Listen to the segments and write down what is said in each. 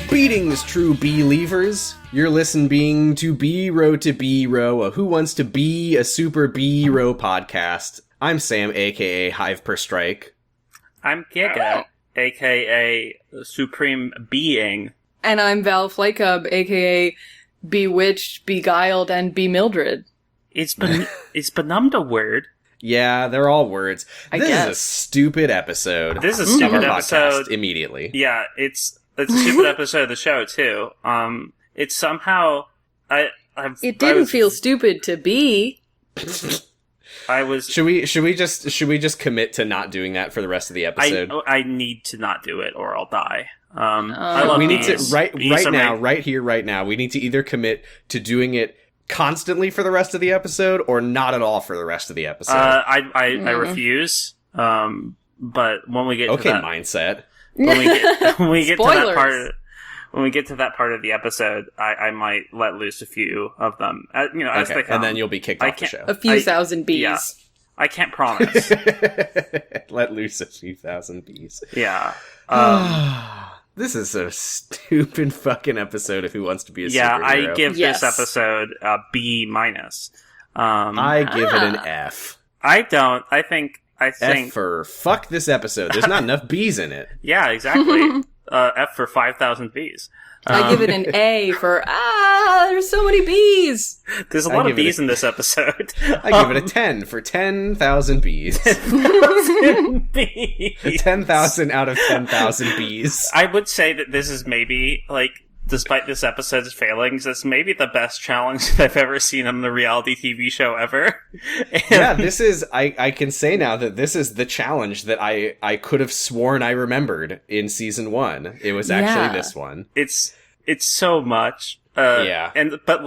Greetings, true believers. You're listening to B-Row to B-Row, a Who Wants to Be a Super B-Row podcast. I'm Sam, aka Hive Per Strike. I'm Giga, aka Supreme Being. And I'm Val Flakeup, aka Bewitched, Beguiled, and Bemildred. It's benumbed a word. Yeah, they're all words. I This guess. is a stupid episode. This is a stupid of our episode. podcast immediately. Yeah, it's a stupid episode of the show too. It's somehow It didn't feel stupid to be. I was. Should we just commit to not doing that for the rest of the episode? I need to not do it or I'll die. I love we bees. need to right now, my- right here, right now. We need to either commit to doing it constantly for the rest of the episode or not at all for the rest of the episode. I refuse. But when we get to that mindset. when we get to that Spoilers. part, when we get to that part of the episode, I might let loose a few of them. As they come. And then you'll be kicked off the show. A few thousand bees. Yeah. I can't promise. Let loose a few thousand bees. Yeah. This is a stupid fucking episode of Who Wants to Be a Yeah, Superhero. I give Yes. this episode a B-. I give it an F. I don't. I think. F for fuck this episode. There's not enough bees in it. Yeah, exactly. F for 5,000 bees. I give it an A for, there's so many bees. There's a lot of give it bees in this episode. I give it a 10 for 10,000 bees. 10,000 bees. 10,000 out of 10,000 bees. I would say that this is maybe, despite this episode's failings, it's maybe the best challenge that I've ever seen on the reality TV show ever. Yeah, this is, I can say now that this is the challenge that I could have sworn I remembered in season 1. It was actually this one. It's so much. Yeah. But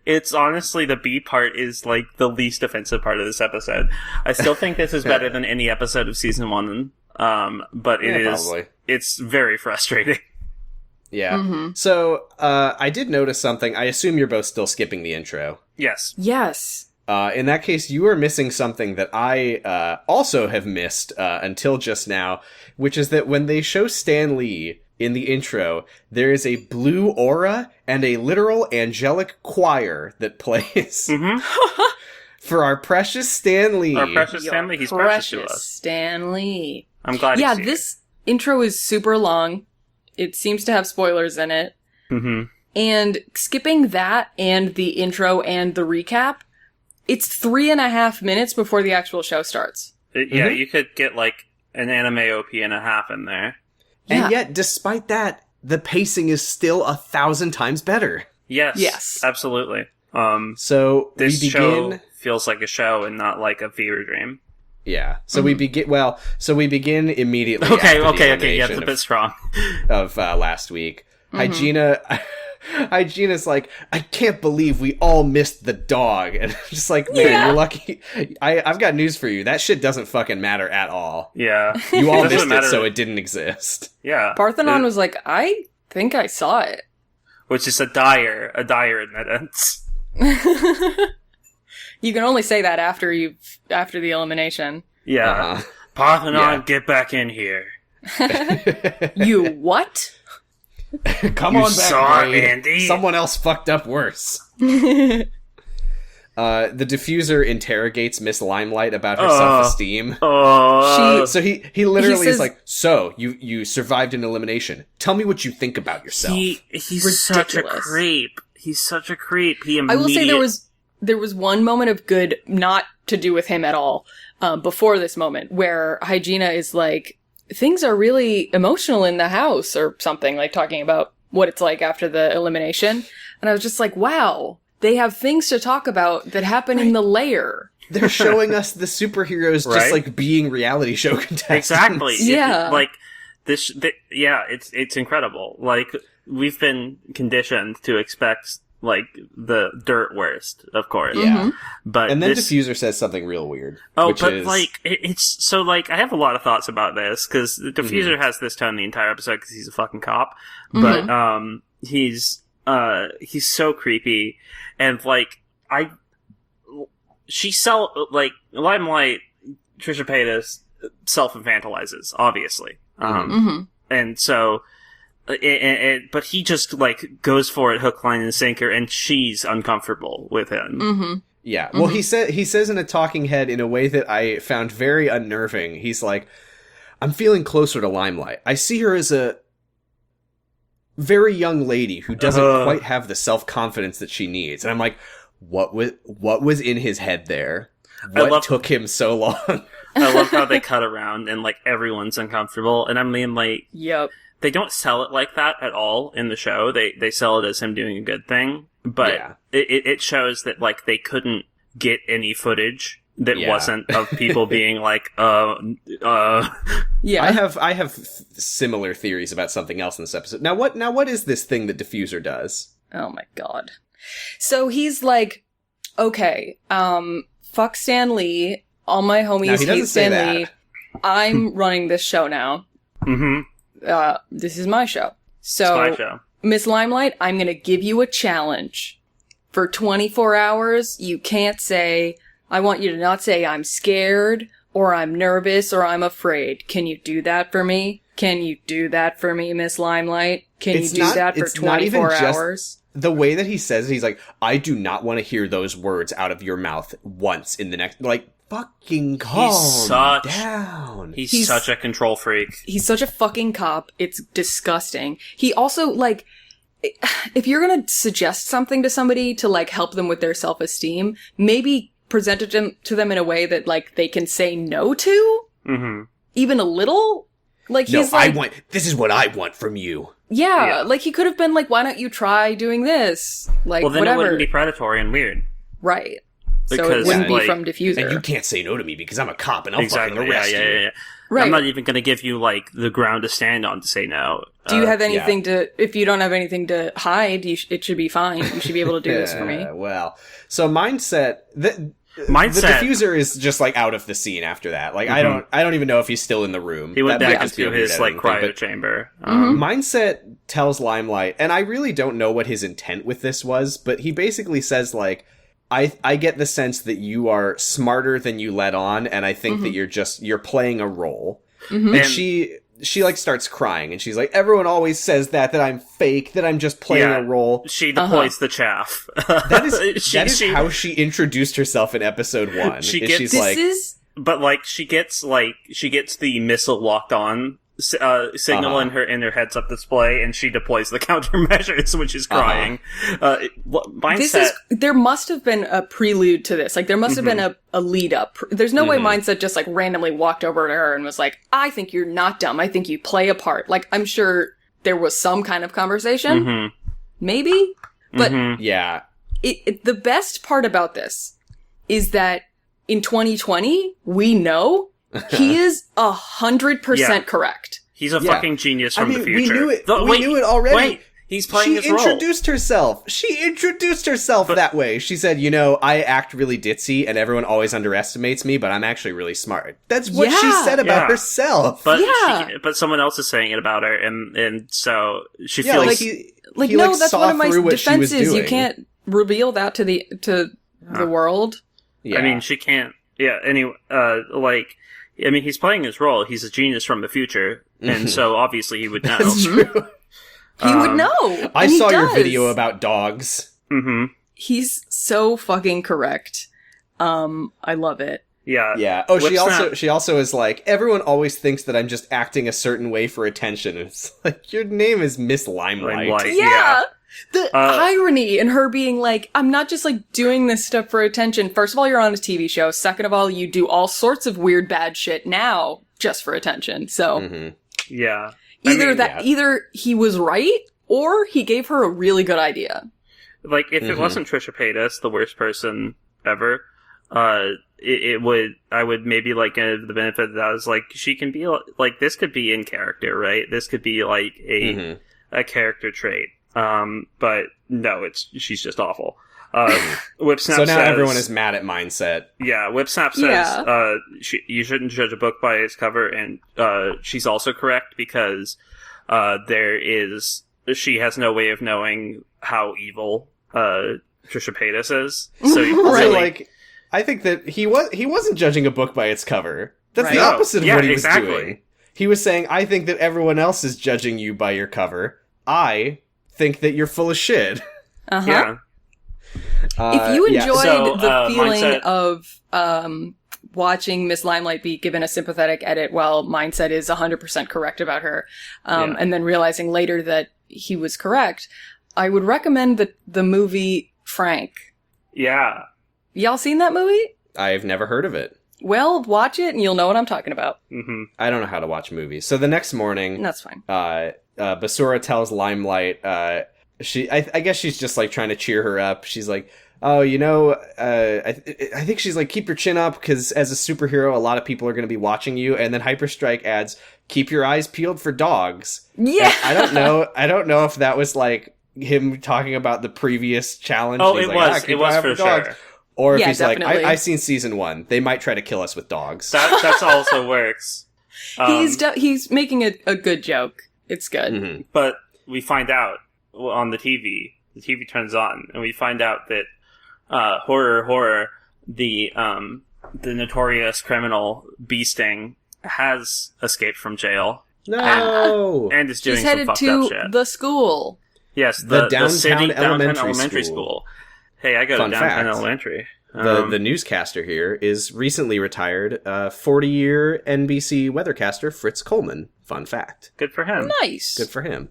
it's honestly, the B part is, the least offensive part of this episode. I still think this is better than any episode of season 1, but Probably. It's very frustrating. Yeah. Mm-hmm. So, I did notice something. I assume you're both still skipping the intro. Yes. Yes. In that case, you are missing something that I also have missed until just now, which is that when they show Stan Lee in the intro, there is a blue aura and a literal angelic choir that plays for our precious Stan Lee. Our precious Stanley, he's precious to us. Stan Lee. I'm glad Yeah, he's here. this intro is super long. It seems to have spoilers in it. Mm-hmm. And skipping that and the intro and the recap, it's 3.5 minutes before the actual show starts. Yeah, you could get, an anime OP and a half in there. Yeah. And yet, despite that, the pacing is still 1,000 times better. Yes. Yes. Absolutely. So, This we begin... show feels like a show and not like a fever dream. Yeah. So we begin immediately Okay, after the yeah, elimination it's a bit strong. of last week. Hygiena's like, I can't believe we all missed the dog. And I'm just like, man, you're lucky. I've got news for you. That shit doesn't fucking matter at all. Yeah. You all It doesn't missed it, matter. so it didn't exist. Yeah. Parthenon was like, I think I saw it. Which is a dire admittance. You can only say that after the elimination. Yeah. Uh-huh. Parthenon, Yeah. get back in here. You what? Come You on back, saw it, Wade. Andy. Someone else fucked up worse. The diffuser interrogates Miss Limelight about her self-esteem. So he literally says- is like, so you survived an elimination. Tell me what you think about yourself. He's such a Ridiculous. creep. He's such a creep. I will say there was one moment of good, not to do with him at all, before this moment, where Hygiena is like, things are really emotional in the house, or something, talking about what it's like after the elimination. And I was just like, wow, they have things to talk about that happen in the lair. They're showing us the superheroes just Right? being reality show contestants. Exactly. Yeah. It's incredible. We've been conditioned to expect the dirt worst, of course. Yeah. But And then this, Diffuser says something real weird. Oh, which but is, it's so I have a lot of thoughts about this because Diffuser has this tone the entire episode because he's a fucking cop, but he's so creepy and Limelight Trisha Paytas self-infantilizes obviously, and so but he just, like, goes for it hook, line, and sinker, and she's uncomfortable with him. Mm-hmm. Yeah. Well, he says in a talking head in a way that I found very unnerving. He's like, I'm feeling closer to Limelight. I see her as a very young lady who doesn't quite have the self-confidence that she needs. And I'm like, what was in his head there? What took him so long? I love how they cut around and, like, everyone's uncomfortable. And I mean, like, Yep. they don't sell it like that at all in the show. They sell it as him doing a good thing. But it shows that, like, they couldn't get any footage that wasn't of people being like, Yeah. I have similar theories about something else in this episode. Now what is this thing that Diffuser does? Oh my god. So he's like, okay, fuck Stan Lee. All my homies hate Stan Lee. I'm running this show now. mm-hmm. This is my show. So, It's my show. Miss Limelight, I'm gonna give you a challenge. For 24 hours, you can't say, I want you to not say I'm scared, or I'm nervous, or I'm afraid. Can you do that for me? Can you do that for me, Miss Limelight? Can you do that for 24 hours? The way that he says it, he's like, I do not want to hear those words out of your mouth once in the next, like, fucking calm down. He's such a control freak. He's such a fucking cop. It's disgusting. He also, like, if you're gonna suggest something to somebody to, like, help them with their self-esteem, maybe present it to them in a way that, like, they can say no to? Mm-hmm. Even a little? Like, no, he's like, this is what I want from you. Yeah, like, he could have been like, why don't you try doing this? Like, well, then whatever. it wouldn't be predatory and weird. Right. So Because, it wouldn't be like, from Diffuser. And you can't say no to me because I'm a cop and I'll fucking arrest you. Yeah. Right. I'm not even going to give you, like, the ground to stand on to say no. Do you have anything to... If you don't have anything to hide, it should be fine. You should be able to do this for me. Well, so Mindset... The Diffuser is just, like, out of the scene after that. Like, I don't even know if he's still in the room. He went That back might just be into a weird his, like, editing thing, cryo but chamber. Mindset tells Limelight, and I really don't know what his intent with this was, but he basically says, like, I get the sense that you are smarter than you let on, and I think that you're playing a role. And she like starts crying, and she's like, everyone always says that I'm fake, that I'm just playing a role. She deploys the chaff. That is how she introduced herself in episode 1. But like she gets the missile locked on signal in her heads-up display, and she deploys the countermeasures when she's crying. There must have been a prelude to this. Like, there must have been a lead up. There's no way Mindset just, like, randomly walked over to her and was like, I think you're not dumb. I think you play a part. Like, I'm sure there was some kind of conversation. Maybe? But yeah. The best part about this is that in 2020, we know he is 100% correct. He's a fucking genius from the future. We knew it. We knew it already. Wait, he's playing his role. She introduced herself that way. She said, I act really ditzy and everyone always underestimates me, but I'm actually really smart. That's what she said about herself. But but someone else is saying it about her, and so she feels... no, that's one of my defenses. You can't reveal that to the world. Yeah. I mean, she can't... Yeah, anyway, he's playing his role. He's a genius from the future, and so obviously he would know. That's true. He would know. I saw your video about dogs. He's so fucking correct. I love it. Yeah. Oh, she also is like, everyone always thinks that I'm just acting a certain way for attention. It's like, your name is Miss Limelight. Yeah. The irony in her being like, I'm not just, like, doing this stuff for attention. First of all, you're on a TV show. Second of all, you do all sorts of weird, bad shit now just for attention. So, yeah. Either he was right, or he gave her a really good idea. Like, if it wasn't Trisha Paytas, the worst person ever, I would maybe, like, give the benefit of that is, like, she can be, like, this could be in character, right? This could be, like, a character trait. But no, she's just awful. Whipsnap so now says, everyone is mad at Mindset. Yeah, Whipsnap says, you shouldn't judge a book by its cover, and, she's also correct because, she has no way of knowing how evil, Trisha Paytas is. So, really, I think that he wasn't judging a book by its cover. That's the opposite of what he was doing. He was saying, I think that everyone else is judging you by your cover. I think that you're full of shit. Uh-huh. Yeah. If you enjoyed the feeling Mindset. of watching Miss Limelight be given a sympathetic edit while Mindset is 100% correct about her, and then realizing later that he was correct, I would recommend the movie Frank. Yeah. Y'all seen that movie? I've never heard of it. Well, watch it and you'll know what I'm talking about. Mm-hmm. I don't know how to watch movies. So the next morning, That's fine. Basura tells Limelight, I guess she's just like trying to cheer her up. She's like, oh, I think she's like, keep your chin up, because as a superhero, a lot of people are going to be watching you. And then Hyperstrike adds, keep your eyes peeled for dogs. Yeah. And I don't know if that was like him talking about the previous challenge. Oh, He's it like, was. keep It your was eye for dogs. sure. Or if Yeah, he's definitely. like, I've seen season 1. They might try to kill us with dogs. That's also works. He's making a good joke. It's good. Mhm. But we find out on the TV turns on, and we find out that horror, the notorious criminal Beasting has escaped from jail No! and is doing She's some headed fucked up to shit. the school. Yes, The downtown city elementary elementary school. Hey, I go Fun to downtown fact. elementary. The newscaster here is recently retired 40-year NBC weathercaster Fritz Coleman. Fun fact. Good for him. Nice. Good for him.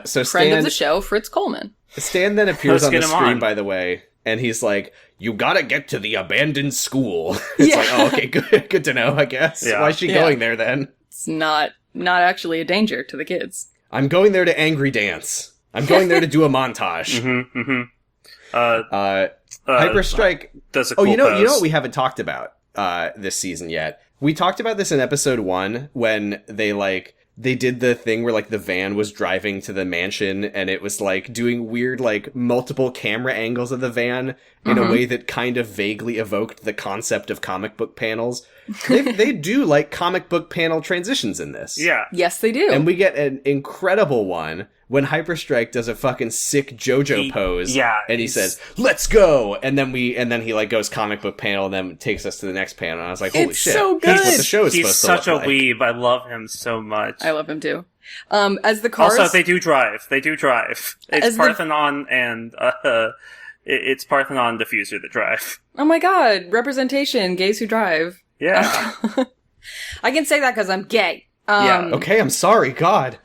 So Friend of the show, Fritz Coleman. Stan then appears Let's on the get him screen, on. by the way, and he's like, you gotta get to the abandoned school. It's Yeah. like, oh, okay, good to know, I guess. Yeah. Why is she Yeah. going there then? It's not actually a danger to the kids. I'm going there to angry dance. I'm going there to do a montage. Mm-hmm, mm-hmm. Hyperstrike. Does a Oh, cool you know pose. what we haven't talked about this season yet? We talked about this in episode 1 when they did the thing where like the van was driving to the mansion and it was like doing weird like multiple camera angles of the van in a way that kind of vaguely evoked the concept of comic book panels. They do like comic book panel transitions in this. Yeah. Yes, they do. And we get an incredible one when Hyperstrike does a fucking sick JoJo pose. Yeah, And he he's- says, let's go! And then he like goes comic book panel and then takes us to the next panel. And I was like, holy It's shit. so That's what good. the show is He's supposed such to a look like. weeb. I love him so much. I love him too. As the cars... Also, they do drive. It's As the- Parthenon and it's Parthenon diffuser that drive. Oh my god, representation, gays who drive. Yeah. I can say that because I'm gay. Yeah, Okay, I'm sorry, God.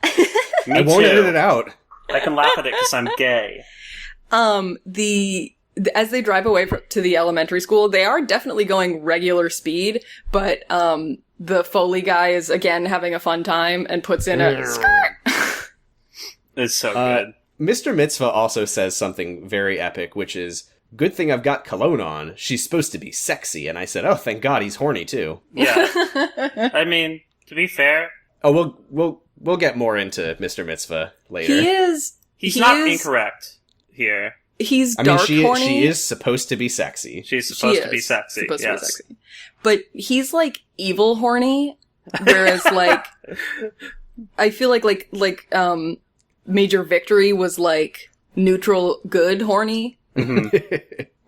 Me I won't too. edit it out. I can laugh at it because I'm gay. As they drive away to the elementary school, they are definitely going regular speed, but the Foley guy is again having a fun time and puts in a skirt. It's so good. Mr. Mitzvah also says something very epic, which is, good thing I've got cologne on. She's supposed to be sexy. And I said, oh, thank God he's horny too. Yeah. I mean, to be fair, Oh, we'll get more into Mr. Mitzvah later. He is. he's he not is- incorrect here. He's I mean, dark horny. she is supposed to be sexy. She's She supposed to be is sexy. supposed to be Yes. sexy. But he's like evil horny, whereas like I feel like Major Victory was like neutral good horny,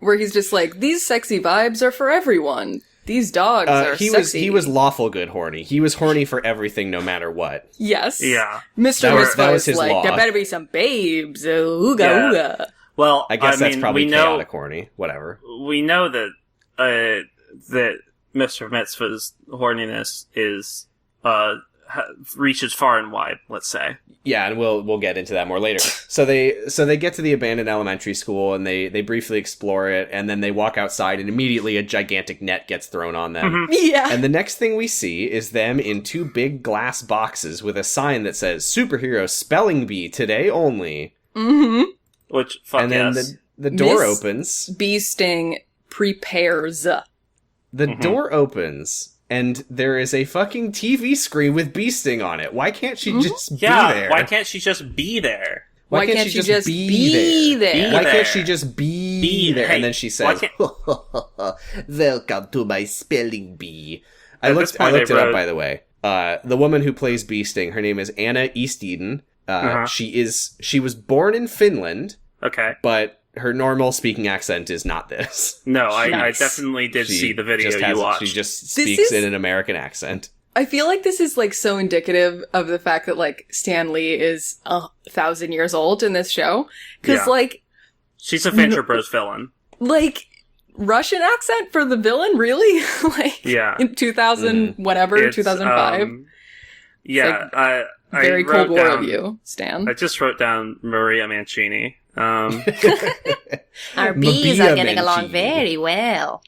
where he's just like, these sexy vibes are for everyone. These dogs are sexy. He was lawful good horny. He was horny for everything, no matter what. Yes. Yeah. Mr. That was Mitzvah is his like, law. there better be some babes. Ooga Yeah. ooga. Well, I guess that's mean, probably we know, chaotic horny. Whatever. We know that that Mr. Mitzvah's horniness is reaches far and wide. Let's say. Yeah, and we'll get into that more later. So they get to the abandoned elementary school and they briefly explore it, and then they walk outside and immediately a gigantic net gets thrown on them. Yeah. And the next thing we see is them in 2 big glass boxes with a sign that says "Superhero Spelling Bee Today Only." Mm-hmm. Which fuck And then yes. the door Miss- opens. Bee Sting prepares. The door opens, and there is a fucking TV screen with Bee Sting on it. Why can't she just Yeah. be there? Why can't she just be there? Why can't she just be there? Why there? can't she just be there? Hey, And then she why says, can't- "Welcome to my spelling bee." I At looked this point, it I up, wrote- by the way. The woman who plays Bee Sting, her name is Anna East Eden. She was born in Finland, Okay. but her normal speaking accent is not this. No, I Nice. definitely did She see the video just you watched. She just speaks in an American accent. I feel like this is, like, so indicative of the fact that, like, Stan Lee is 1,000 years old in this show. Because, like... She's a Venture Bros villain. Like, Russian accent for the villain? Really? Like, in 2000, whatever, 2005? Yeah, very Cold War of you, Stan. I just wrote down Maria Mancini. Our bees are getting along very well.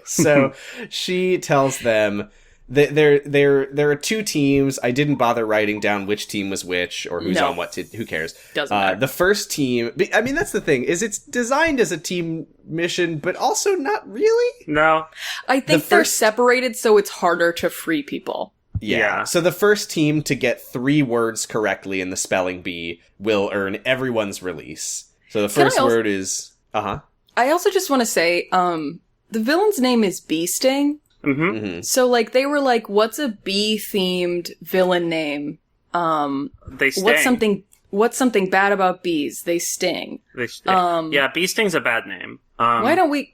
So she tells them that there are two teams. I didn't bother writing down which team was which or who's on what. Who cares? Doesn't matter. The first team. I mean, that's the thing. Is it's designed as a team mission, but also not really. No, I think they're separated, so it's harder to free people. Yeah. So the first team to get 3 words correctly in the spelling bee will earn everyone's release. So the first word is I also just want to say, the villain's name is Bee Sting. Mm-hmm. So, like, they were like, what's a bee-themed villain name? They sting. What's something bad about bees? They sting. They sting. Yeah, Bee Sting's a bad name. Why don't we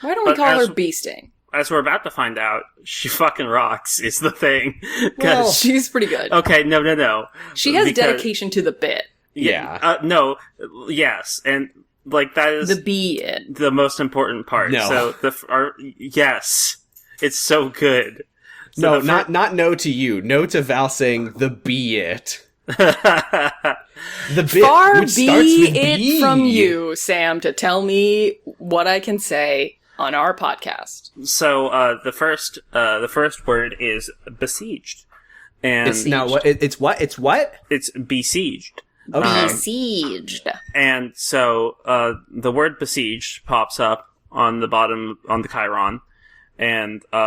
call her Bee Sting? As we're about to find out, she fucking rocks, is the thing. Well, she's pretty good. Okay, no. She has dedication to the bit. Yeah. Yes, and, like, that is... The bee the most important part. No. So, yes. It's so good. So not no to you. No to Val saying the be it. The bit Far which be starts with it B. from you, Sam, to tell me what I can say on our podcast. So the first word is besieged, and It's what? It's besieged. Okay. Besieged. And so the word besieged pops up on the bottom on the Chiron. And, do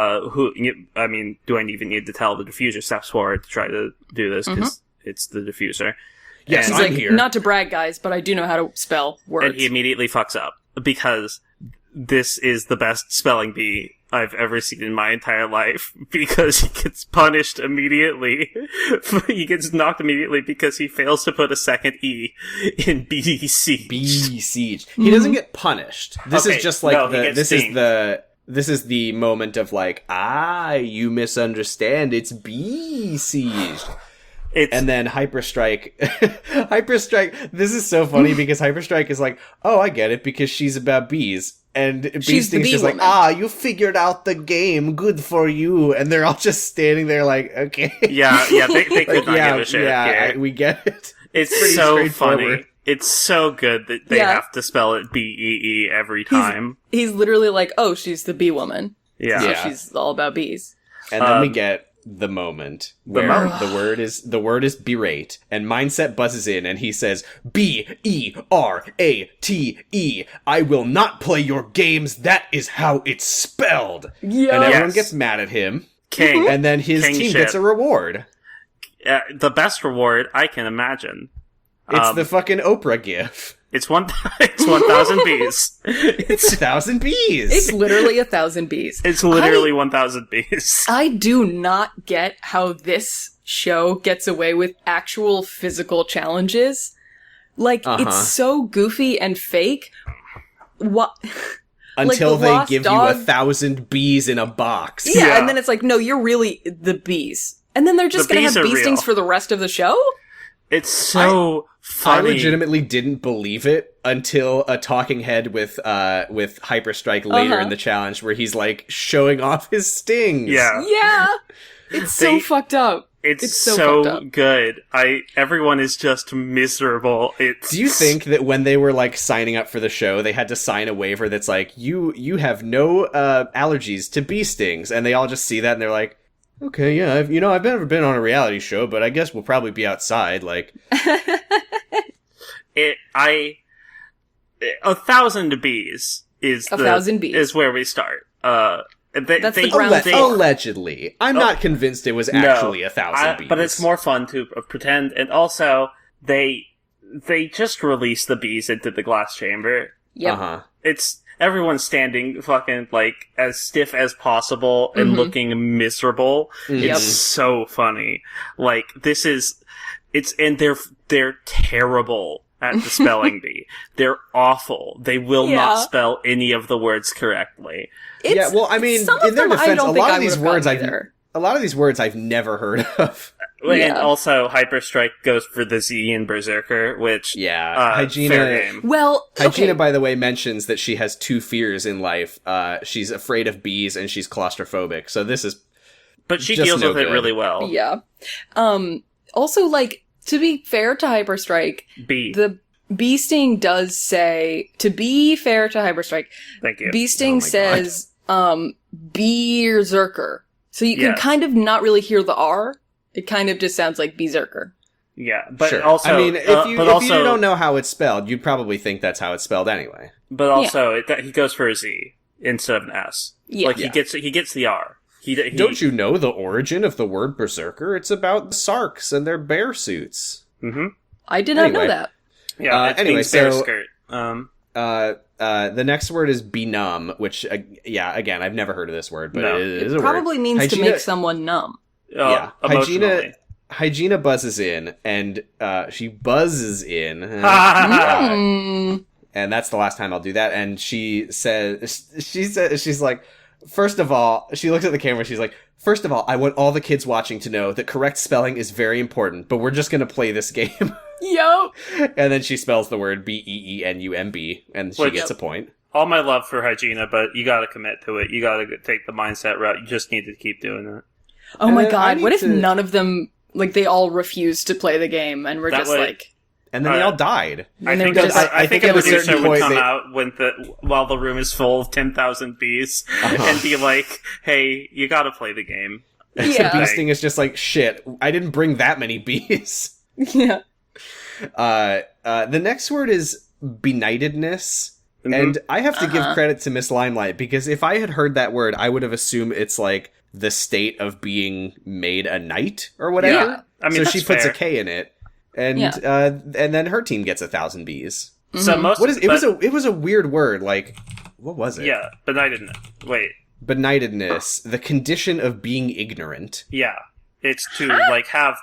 I even need to tell the diffuser steps forward to try to do this? Because it's the diffuser. Yes, he's I'm like, here. Not to brag, guys, but I do know how to spell words. And he immediately fucks up. Because this is the best spelling bee I've ever seen in my entire life. Because he gets punished immediately. He gets knocked immediately because he fails to put a second E in besieged. Besieged. He doesn't get punished. This is just like this is the moment of like, you misunderstand. It's besieged. And then Hyperstrike, this is so funny because Hyperstrike is like, oh, I get it because she's about bees. And Bee Sting's just like, you figured out the game. Good for you. And they're all just standing there like, okay. Yeah, they could not give a shit. Yeah, we get it. It's so funny. It's so good that they have to spell it B-E-E every time. He's literally like, oh, she's the bee woman. Yeah. So she's all about bees. And then we get the moment where the word is berate, and Mindset buzzes in and he says, B-E-R-A-T-E. I will not play your games. That is how it's spelled. Yes. And everyone gets mad at him. King. And then his team gets a reward. The best reward I can imagine. It's the fucking Oprah gif. It's 1,000 bees. It's 1,000 bees. It's literally 1,000 bees. It's literally 1,000 bees. I do not get how this show gets away with actual physical challenges. Like, it's so goofy and fake. What? Until like they give you 1,000 bees in a box. Yeah, and then it's like, no, you're really the bees. And then they're just going to have bee stings for the rest of the show? It's so funny. I legitimately didn't believe it until a talking head with Hyperstrike later in the challenge where he's like showing off his stings. Yeah. It's so fucked up. It's so good. Everyone is just miserable. Do you think that when they were like signing up for the show, they had to sign a waiver that's like, you have no allergies to bee stings, and they all just see that and they're like, okay, yeah, I've never been on a reality show, but I guess we'll probably be outside, like... 1,000 bees is 1,000 bees is where we start. That's the ground allegedly. I'm not convinced it was actually 1,000 bees. But it's more fun to pretend, and also, they just release the bees into the glass chamber. Yep. It's... Everyone's standing fucking, like, as stiff as possible and looking miserable. It's so funny. Like, and they're terrible at the spelling bee. They're awful. They will not spell any of the words correctly. Well, I mean, in their defense, a lot of these words a lot of these words I've never heard of. And also, Hyperstrike goes for the Z in Berserker, which Hygiena. Fair game. Well, Hygiena, by the way, mentions that she has 2 fears in life. She's afraid of bees and she's claustrophobic. So this is, but she deals with it good. really well. Yeah. Also, like, to be fair to Hyperstrike, the bee sting does say, to be fair to Hyperstrike, thank you. Bee sting says, Berserker. So you can kind of not really hear the R. It kind of just sounds like Berserker. Yeah, but sure. also... I mean, if you don't know how it's spelled, you'd probably think that's how it's spelled anyway. But also, he goes for a Z instead of an S. Yeah. Like, he gets the R. Don't you know the origin of the word Berserker? It's about Sarks and their bear suits. Mm-hmm. I did not know that. Yeah, anyway, bear so... skirt. The next word is benumb, which, again, I've never heard of this word, but it is a word. Probably means to make someone numb. Hygiena buzzes in, and she buzzes in. And that's the last time I'll do that. And she's like, first of all, she looks at the camera, she's like, first of all, I want all the kids watching to know that correct spelling is very important, but we're just going to play this game. Yo! And then she spells the word Beenumb, and she gets a point. All my love for Hygiena, but you gotta commit to it. You gotta take the mindset route. You just need to keep doing it. Oh my god, what if none of them, like, they all refused to play the game, and we're just like... And then they all died. I think a producer would come out while the room is full of 10,000 bees and be like, hey, you gotta play the game. The bee sting is just like, shit, I didn't bring that many bees. Yeah. The next word is benightedness. Mm-hmm. And I have to give credit to Miss Limelight, because if I had heard that word, I would have assumed it's like the state of being made a knight or whatever. Yeah. I mean, so she puts fair. a K in it. And then her team gets 1,000 bees. Mm-hmm. So it was a weird word, like, what was it? Yeah, benightedness. Wait. Benightedness, the condition of being ignorant. Yeah. It's to like have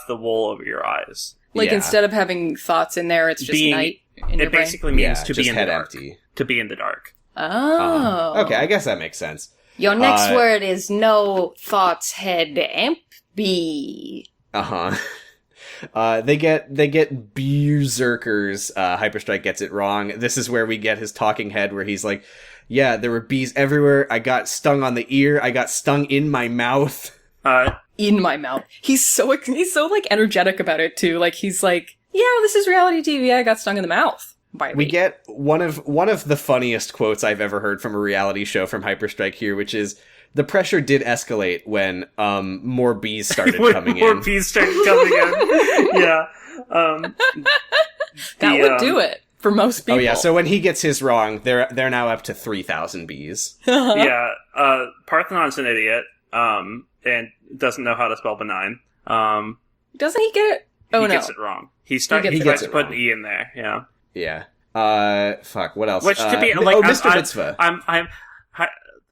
the wool over your eyes. Like, instead of having thoughts in there, it's just night in your brain? It basically means to be in the dark. Empty. To be in the dark. Oh. Okay, I guess that makes sense. Your next word is no thoughts head empty. They get berserkers. Hyperstrike gets it wrong. This is where we get his talking head, where he's like, yeah, there were bees everywhere. I got stung on the ear. I got stung in my mouth. In my mouth. He's so like energetic about it too. Like, he's like, yeah, this is reality TV. I got stung in the mouth by a bee. We get one of the funniest quotes I've ever heard from a reality show from Hyperstrike here, which is, the pressure did escalate when more bees started coming in. More bees started coming in. Yeah. That would do it for most people. Oh yeah, so when he gets his wrong, they're now up to 3,000 bees. Yeah. Parthenon's an idiot. And doesn't know how to spell benign. Doesn't he get it? Oh, he no. gets it wrong. He gets to put an E in there. Yeah. Yeah. Fuck. What else? Which could be like Mr. Mitzvah.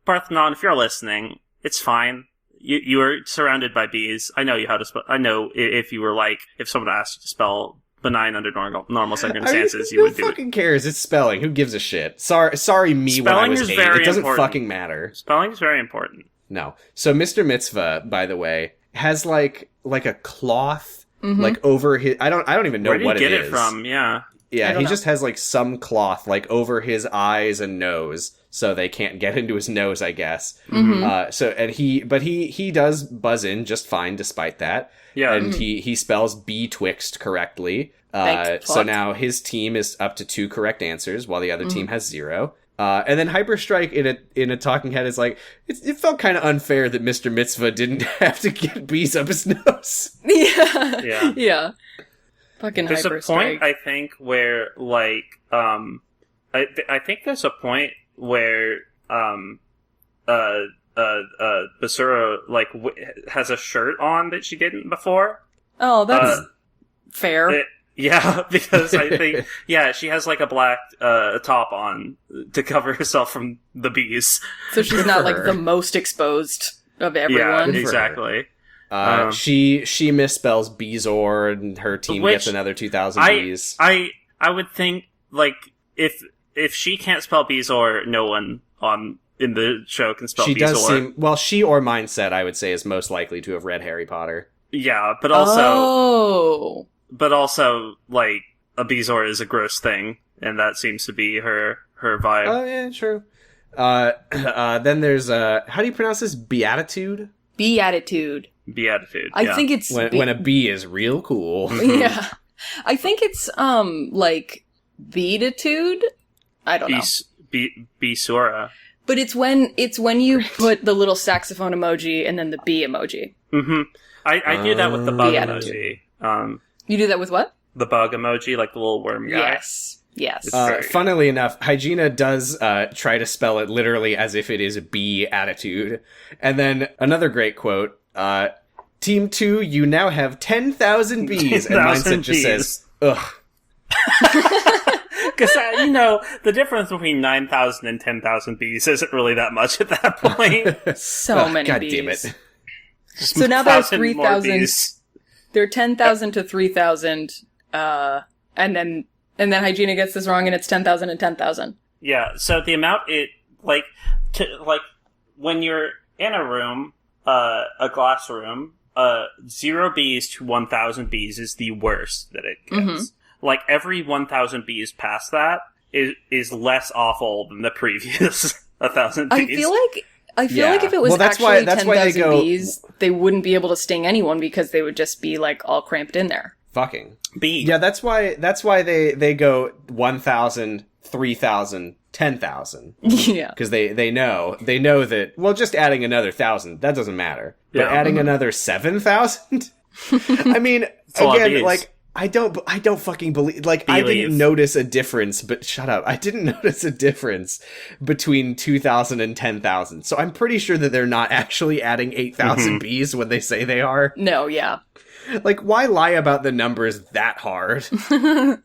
Parthenon, if you're listening, it's fine. You are surrounded by bees. I know you how to spell. I know if you were like, if someone asked you to spell benign under normal circumstances, you would do it. Who fucking cares? It's spelling. Who gives a shit? Sorry, me. Spelling when I was 8. It doesn't fucking matter. Spelling is very important. No. So Mr. Mitzvah, by the way, has like a cloth like over his. I don't even know what it is. Where did you get it from? Yeah. Yeah, he just has like some cloth like over his eyes and nose, so they can't get into his nose, I guess. He does buzz in just fine despite that. Yeah, and he spells betwixt correctly. So now his team is up to 2 correct answers, while the other team has 0. And then Hyperstrike in a talking head is like, it felt kind of unfair that Mr. Mitzvah didn't have to get bees up his nose. Yeah. Fucking there's Hyperstrike. A point, I think, where, like, I think there's a point where, Basura, like, has a shirt on that she didn't before. Oh, that's fair. Yeah, because I think, she has, like, a black, top on to cover herself from the bees. So she's not, like, the most exposed of everyone. Yeah, exactly. She misspells Beezor, and her team gets another 2,000 bees. I would think, like, if she can't spell Beezor, no one in the show can spell She Beazor. does seem... Well, she or Mindset, I would say, is most likely to have read Harry Potter. Yeah, but also... Oh. But also, like, a Beazor is a gross thing, and that seems to be her vibe. Oh, yeah, true. Then there's, how do you pronounce this? Beatitude? Beatitude. Beatitude, I think it's... When a bee is real cool. Yeah. I think it's, like, beatitude? I don't know. Beasura. But it's when you put the little saxophone emoji and then the bee emoji. Mm-hmm. I do that with the bug Beatitude. emoji. You do that with what? The bug emoji, like the little worm guy. Yes. Funnily enough, Hygiena does try to spell it literally as if it is a bee attitude. And then another great quote, Team 2, you now have 10,000 bees. And Mindset just says, ugh. Because, the difference between 9,000 and 10,000 bees isn't really that much at that point. So many God bees. damn it. So now there's 3,000. There are 10,000 to 3,000, and then Hygiena gets this wrong and it's 10,000 and 10,000. Yeah, so the amount when you're in a room, a glass room, 0 bees to 1,000 bees is the worst that it gets. Mm-hmm. Like, every 1,000 bees past that is less awful than the previous 1,000 bees. I feel like if it was that's actually why 10,000 bees, they wouldn't be able to sting anyone because they would just be, like, all cramped in there. Fucking. Bee. Yeah, that's why they go 1,000, 3,000, 10,000. Yeah. Because they know that, well, just adding another 1,000, that doesn't matter. But adding another 7,000? I mean, again, like, I don't fucking believe, like, I didn't notice a difference, but shut up. I didn't notice a difference between 2,000 and 10,000. So I'm pretty sure that they're not actually adding 8,000 bees when they say they are. No, yeah. Like, why lie about the numbers that hard? So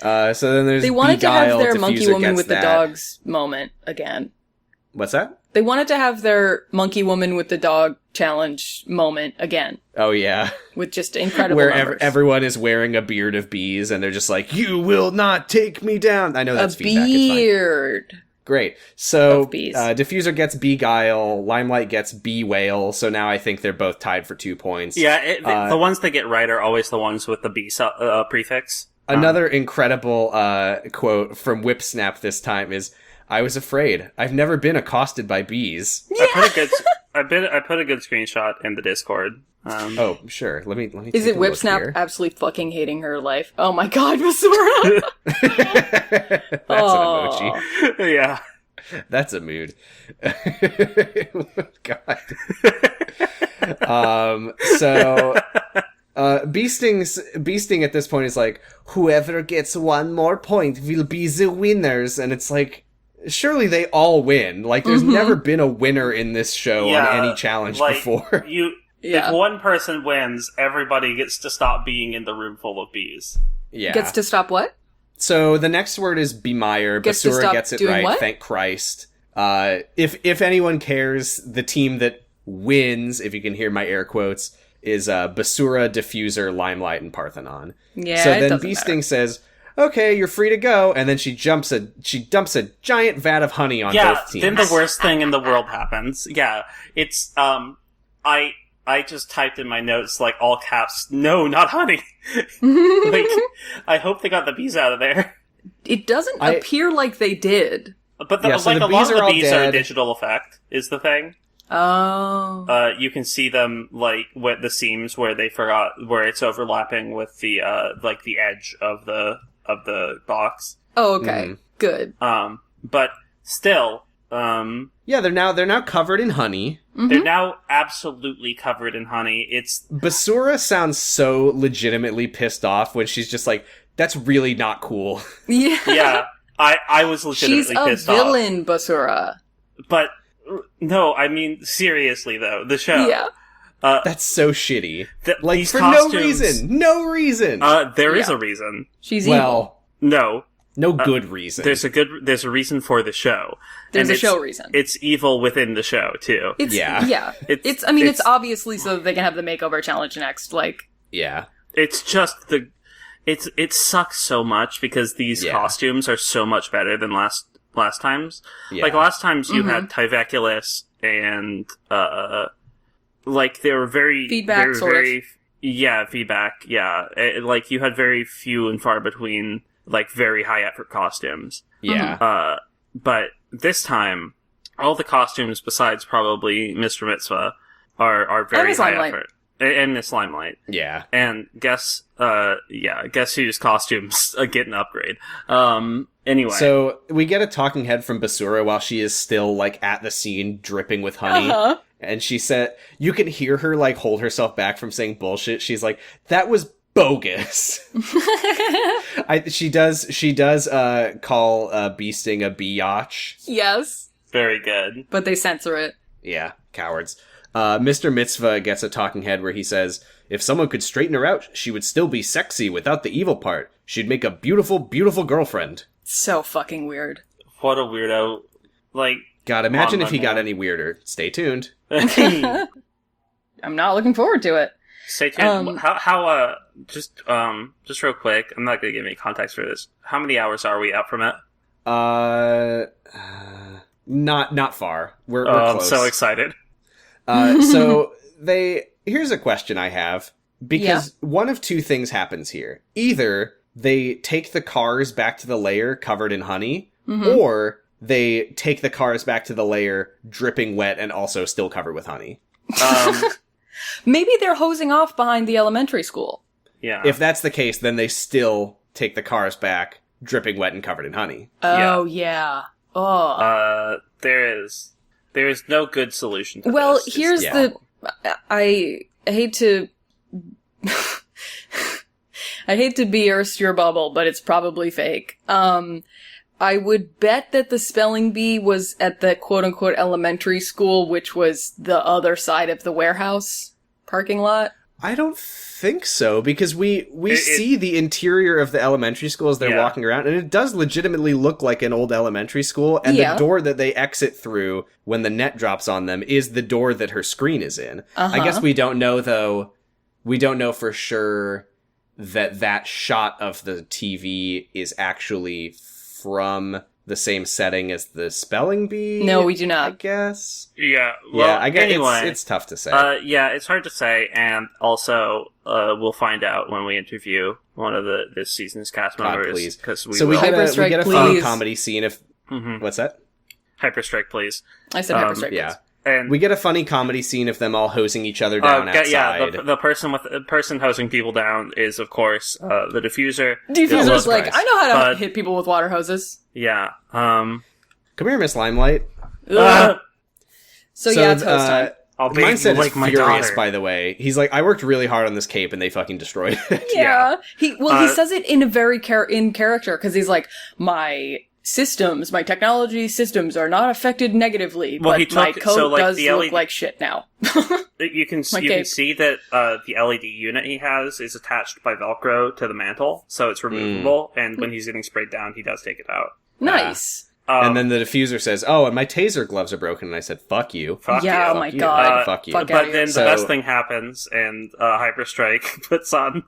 then there's They wanted to have their monkey Diffuser woman with that. the dogs moment again. What's that? They wanted to have their monkey woman with the dog challenge moment again. Oh, yeah. With just incredible Where numbers. everyone is wearing a beard of bees, and they're just like, you will not take me down. I know that's feedback. Beard. Great. So, bees. Diffuser gets Beguile, Limelight gets Bewail, so now I think they're both tied for 2 points. Yeah, the ones that get right are always the ones with the bee prefix. Another incredible quote from Whipsnap this time is, I was afraid. I've never been accosted by bees. Yeah. I put a good screenshot in the Discord. Oh, sure. Let me Is take it a look Whipsnap here. absolutely fucking hating her life? Oh my god, Basura! That's an emoji. Yeah. That's a mood. God. So Beasting at this point is like, whoever gets 1 more point will be the winners, and it's like, surely they all win. Like, there's never been a winner in this show on any challenge before. If one person wins, everybody gets to stop being in the room full of bees. Yeah. Gets to stop what? So the next word is Bemire. Basura gets it right. What? Thank Christ. If anyone cares, the team that wins, if you can hear my air quotes, is Basura, Diffuser, Limelight, and Parthenon. Yeah. So then Beasting says, "Okay, you're free to go," and then she dumps a giant vat of honey on both teams. Then the worst thing in the world happens. Yeah, it's I just typed in my notes, like, all caps, no, not honey. Like, I hope they got the bees out of there. It doesn't appear like they did. But so a lot of the bees are a dead. digital effect, is the thing. Oh. You can see them, like, with the seams where they forgot, where it's overlapping with the, like, the edge of the box. Oh, okay. Good. But still, yeah, they're now covered in honey. They're now absolutely covered in honey. It's Basura sounds so legitimately pissed off when she's just like, "That's really not cool." Yeah. Yeah. I was legitimately pissed off. She's a villain, Basura. But no, I mean seriously though, the show. Yeah. That's so shitty. Like, these for costumes, no reason. There is a reason. She's evil. No. No good reason. There's a reason for the show. There's and a show reason. It's evil within the show too. Yeah. It's obviously so that they can have the makeover challenge next. Like, yeah. It's just it sucks so much because these costumes are so much better than last last times. Yeah. Like, last times you had Tyveculus and, like, they were Feedback, feedback, yeah. Like, you had very few and far between, like, very high-effort costumes. Yeah. But this time, all the costumes, besides probably Mr. Mitzvah, are very high-effort. And Miss Limelight. Yeah. And guess whose costumes get an upgrade. Anyway. So, we get a talking head from Basura while she is still, like, at the scene, dripping with honey. And she said, you can hear her, like, hold herself back from saying bullshit. She's like, that was bogus. She does call Bee Sting a biatch. Yes. Very good. But they censor it. Yeah, cowards. Mr. Mitzvah gets a talking head where he says, if someone could straighten her out, she would still be sexy without the evil part. She'd make a beautiful, beautiful girlfriend. So fucking weird. What a weirdo. Like, God, imagine if he got any weirder. Stay tuned. I'm not looking forward to it. Stay tuned. Just real quick, I'm not going to give any context for this. How many hours are we out from it? Not far. We're close. I'm so excited. So here's a question I have, because one of two things happens here. Either they take the cars back to the lair covered in honey, or they take the cars back to the lair dripping wet and also still covered with honey. Maybe they're hosing off behind the elementary school. Yeah. If that's the case, then they still take the cars back dripping wet and covered in honey. Oh, yeah. Oh. There is no good solution to well, this. here's I hate to I hate to burst your bubble, but it's probably fake. I would bet that the spelling bee was at the quote-unquote elementary school, which was the other side of the warehouse parking lot. I don't think so, because we see the interior of the elementary school as they're walking around, and it does legitimately look like an old elementary school, and the door that they exit through when the net drops on them is the door that her screen is in. I guess we don't know, though. We don't know for sure that shot of the TV is actually from the same setting as the spelling bee. No, we do not. I guess. Yeah. Well, I guess anyway, it's tough to say. It's hard to say, and also we'll find out when we interview one of this season's cast members. Please. We get a please. fun comedy scene if... What's that? Hyperstrike, please. I said Hyperstrike, yeah. please. And we get a funny comedy scene of them all hosing each other down outside. Yeah, the person hosing people down is, of course, the diffuser. Diffuser's like, I know how to hit people with water hoses. Yeah. Come here, Miss Limelight. So yeah, it's host time. Mindset like is my furious, daughter. by the way. He's like, I worked really hard on this cape and they fucking destroyed it. Yeah. He says it in a very in character, because he's like, my technology systems are not affected negatively, but my coat does look like shit now. You can see that the LED unit he has is attached by Velcro to the mantle, so it's removable, and when he's getting sprayed down, he does take it out. Nice. And then the diffuser says, oh, and my taser gloves are broken, and I said, fuck you. Fuck you. Oh my god. Fuck you. But then the best thing happens, and Hyperstrike puts on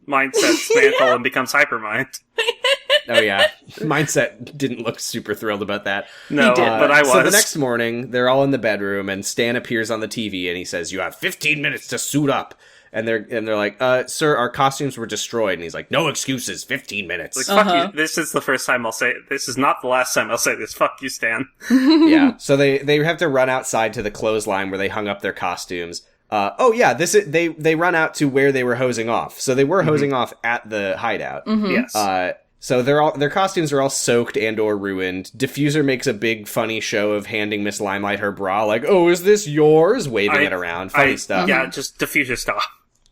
Mindset's mantle and becomes Hypermind. Oh yeah, Mindset didn't look super thrilled about that. No, but I was. So the next morning, they're all in the bedroom, and Stan appears on the TV, and he says, "You have 15 minutes to suit up." And they're like, "Sir, our costumes were destroyed." And he's like, "No excuses, 15 minutes." Like, fuck you. This is the first time I'll say it. This is not the last time I'll say this. Fuck you, Stan. Yeah. So they have to run outside to the clothesline where they hung up their costumes. They run out to where they were hosing off. So they were hosing off at the hideout. Yes. So their costumes are all soaked and or ruined. Diffuser makes a big funny show of handing Miss Limelight her bra, like, "Oh, is this yours?" Waving it around. Funny stuff. Yeah, just Diffuser, stop.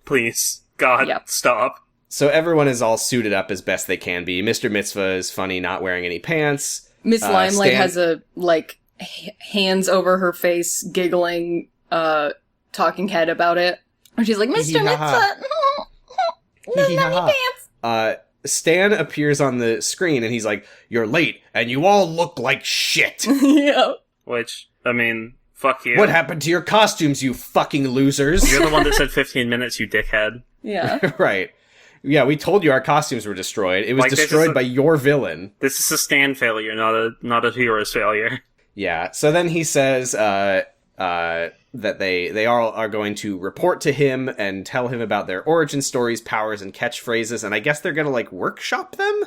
Please. God, stop. So everyone is all suited up as best they can be. Mr. Mitzvah is funny not wearing any pants. Miss Limelight has a, hands over her face, giggling, talking head about it. And she's like, Mr. Mitzvah, doesn't have any pants. Stan appears on the screen and he's like, "You're late and you all look like shit." Yeah. Which, I mean, fuck you. What happened to your costumes, you fucking losers? You're the one that said 15 minutes, you dickhead. Yeah. Right. Yeah, we told you our costumes were destroyed. It was Like, destroyed by your villain. This is a Stan failure, not a hero's failure. Yeah. So then he says that they all are going to report to him and tell him about their origin stories, powers, and catchphrases, and I guess they're gonna like workshop them?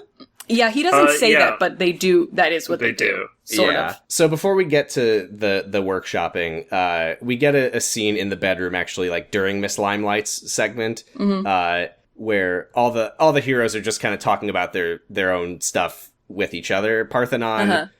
Yeah, he doesn't say that, but they do. That is what they do. Sort of. So before we get to the workshopping, we get a scene in the bedroom, actually, like during Miss Limelight's segment, where all the heroes are just kind of talking about their own stuff with each other. Parthenon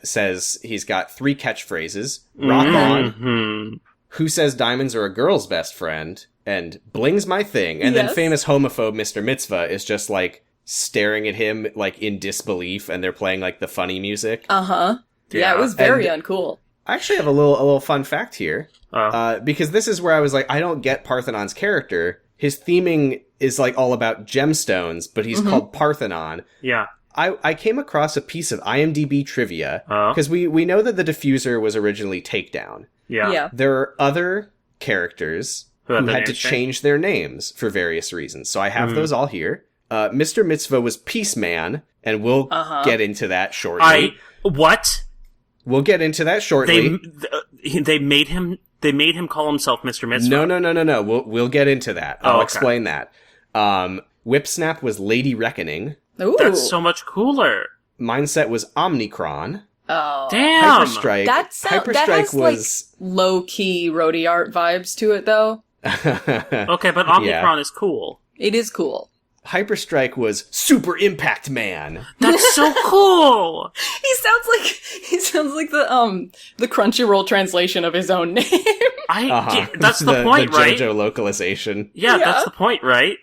says he's got 3 catchphrases: "Rock on," "Who says diamonds are a girl's best friend," and "Bling's my thing." And then famous homophobe Mr. Mitzvah is just like staring at him like in disbelief, and they're playing like the funny music. Yeah, it was very uncool. I actually have a little fun fact here, because this is where I was like, I don't get Parthenon's character. His theming is like all about gemstones, but he's called Parthenon. Yeah. I came across a piece of IMDb trivia, because we know that the diffuser was originally Takedown. Yeah. There are other characters who had to change their names for various reasons, so I have those all here. Mr. Mitzvah was Peaceman, and we'll get into that shortly. What? We'll get into that shortly. They made him call himself Mr. Mitzvah. No. We'll get into that. I'll explain that. Whipsnap was Lady Reckoning. Ooh. That's so much cooler. Mindset was Omnicron. Oh. Damn! Hyperstrike. That has, was like, low-key roadie art vibes to it, though. Okay, but Omnicron is cool. It is cool. Hyperstrike was Super Impact Man. That's so cool. He sounds like the Crunchyroll translation of his own name. That's the point, the right? JoJo localization. Yeah, that's the point, right?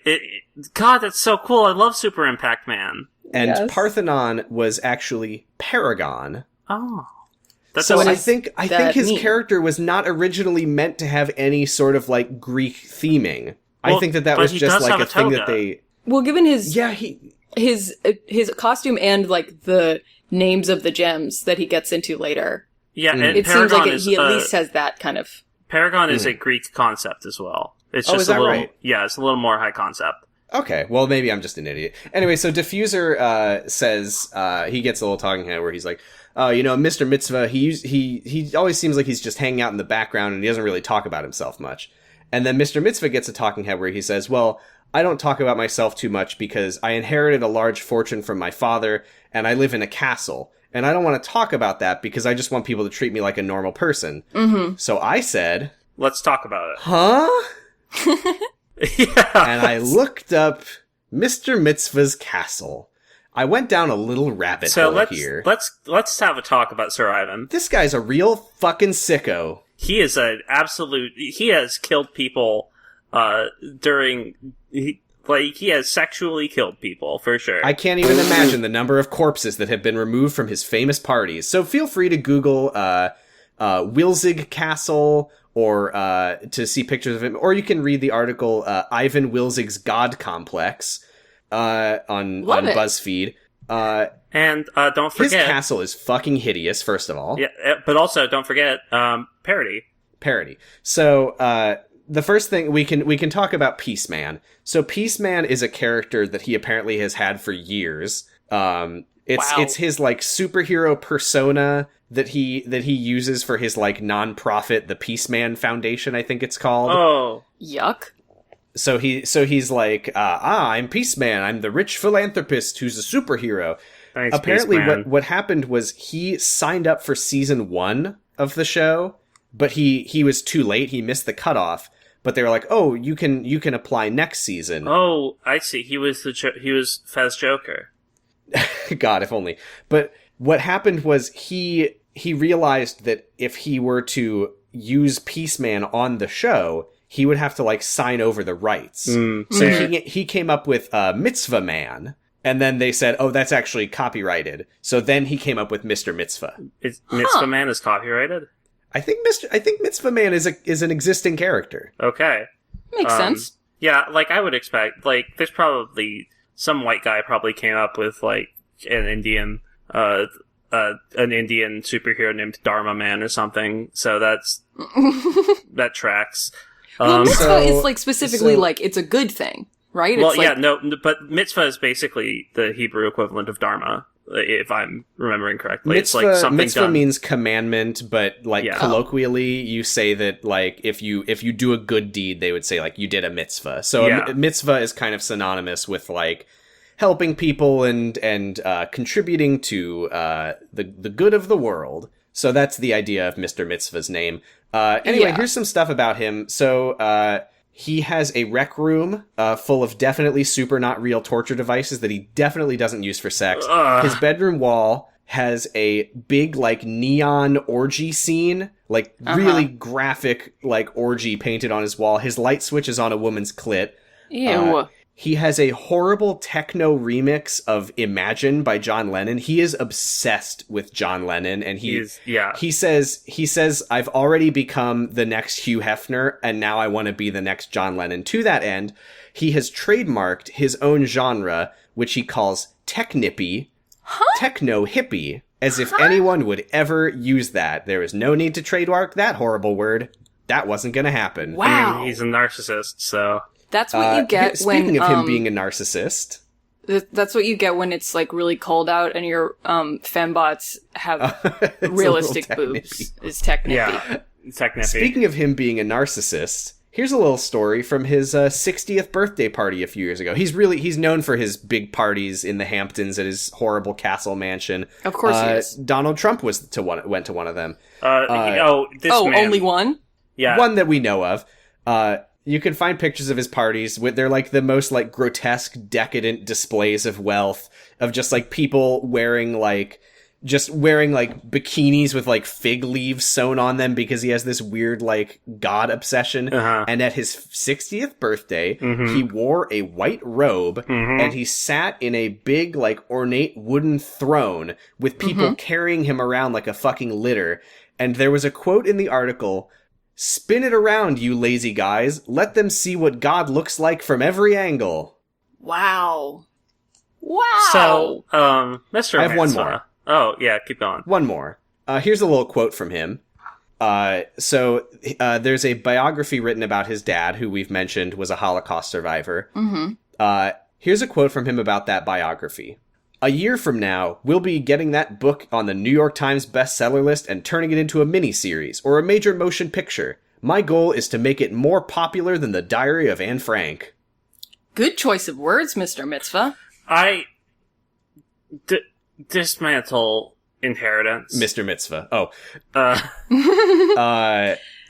God, that's so cool. I love Super Impact Man. And Parthenon was actually Paragon. Oh. So I think his character was not originally meant to have any sort of like Greek theming. I think that was just like a thing that they... Well, given his his costume and like the names of the gems that he gets into later, and it Paragon seems like he at least has that kind of. Paragon is a Greek concept as well. It's just is that right? Yeah, it's a little more high concept. Okay, well maybe I'm just an idiot. Anyway, so Diffuser says he gets a little talking head where he's like, Mr. Mitzvah, he always seems like he's just hanging out in the background and he doesn't really talk about himself much. And then Mr. Mitzvah gets a talking head where he says, well, I don't talk about myself too much because I inherited a large fortune from my father and I live in a castle. And I don't want to talk about that because I just want people to treat me like a normal person. Mm-hmm. So I said... Let's talk about it. Huh? Yeah. And I looked up Mr. Mitzvah's castle. I went down a little rabbit hole here. Let's have a talk about Sir Ivan. This guy's a real fucking sicko. He is an absolute... He has killed people he has sexually killed people, for sure. I can't even imagine the number of corpses that have been removed from his famous parties. So feel free to Google Wilzig Castle or to see pictures of him. Or you can read the article Ivan Wilzig's God Complex on BuzzFeed. And don't forget... His castle is fucking hideous, first of all. Yeah, but also, don't forget, parody. So, the first thing we can talk about Peaceman. So Peaceman is a character that he apparently has had for years. It's his like superhero persona that he uses for his like nonprofit, the Peaceman Foundation, I think it's called. Oh, yuck. So he's like, I'm Peaceman. I'm the rich philanthropist who's a superhero. Thanks, apparently, Peaceman. what happened was he signed up for season 1 of the show, but he was too late. He missed the cutoff. But they were like, "Oh, you can apply next season." Oh, I see. He was Fez Joker. God, if only. But what happened was he realized that if he were to use Peaceman on the show, he would have to like sign over the rights. So he came up with Mitzvah Man, and then they said, "Oh, that's actually copyrighted." So then he came up with Mr. Mitzvah. Mitzvah Man is copyrighted? I think Mitzvah Man is an existing character. Okay. Makes sense. Yeah, like I would expect. Like, there's probably some white guy probably came up with like an Indian superhero named Dharma Man or something. So that tracks. Well, Mitzvah is like specifically like it's a good thing. right? Well, It's like, but mitzvah is basically the Hebrew equivalent of dharma, if I'm remembering correctly. Mitzvah, it's like something mitzvah done. means commandment, but like colloquially, you say that like if you do a good deed, they would say like you did a mitzvah. So a mitzvah is kind of synonymous with like helping people and contributing to the good of the world. So that's the idea of Mr. Mitzvah's name. Anyway, here's some stuff about him. So he has a rec room full of definitely super not real torture devices that he definitely doesn't use for sex. His bedroom wall has a big like neon orgy scene, like really graphic like orgy painted on his wall. His light switch is on a woman's clit. ew. He has a horrible techno remix of Imagine by John Lennon. He is obsessed with John Lennon, and he says, I've already become the next Hugh Hefner, and now I want to be the next John Lennon. To that end, he has trademarked his own genre, which he calls technippy, techno hippie, as if anyone would ever use that. There is no need to trademark that horrible word. That wasn't going to happen. Wow. I mean, he's a narcissist, so... That's what you get when... Speaking of him being a narcissist... That's what you get when it's, like, really cold out and your fembots have realistic boobs. Is technippy. Yeah, technippy. Speaking of him being a narcissist, here's a little story from his 60th birthday party a few years ago. He's known for his big parties in the Hamptons at his horrible castle mansion. Of course he is. Donald Trump went to one of them. Man. Only one? Yeah. One that we know of. You can find pictures of his parties. They're like the most like grotesque, decadent displays of wealth, of just like people wearing bikinis with like fig leaves sewn on them because he has this weird like god obsession. And at his 60th birthday, he wore a white robe and he sat in a big like ornate wooden throne with people carrying him around like a fucking litter. And there was a quote in the article: "Spin it around, you lazy guys. Let them see what God looks like from every angle." Wow. So, Mr. I have one more. Oh, yeah, keep going. One more. Here's a little quote from him. So there's a biography written about his dad, who we've mentioned was a Holocaust survivor. Here's a quote from him about that biography. "A year from now, we'll be getting that book on the New York Times bestseller list and turning it into a miniseries or a major motion picture. My goal is to make it more popular than the Diary of Anne Frank." Good choice of words, Mr. Mitzvah. Dismantle inheritance. Mr. Mitzvah.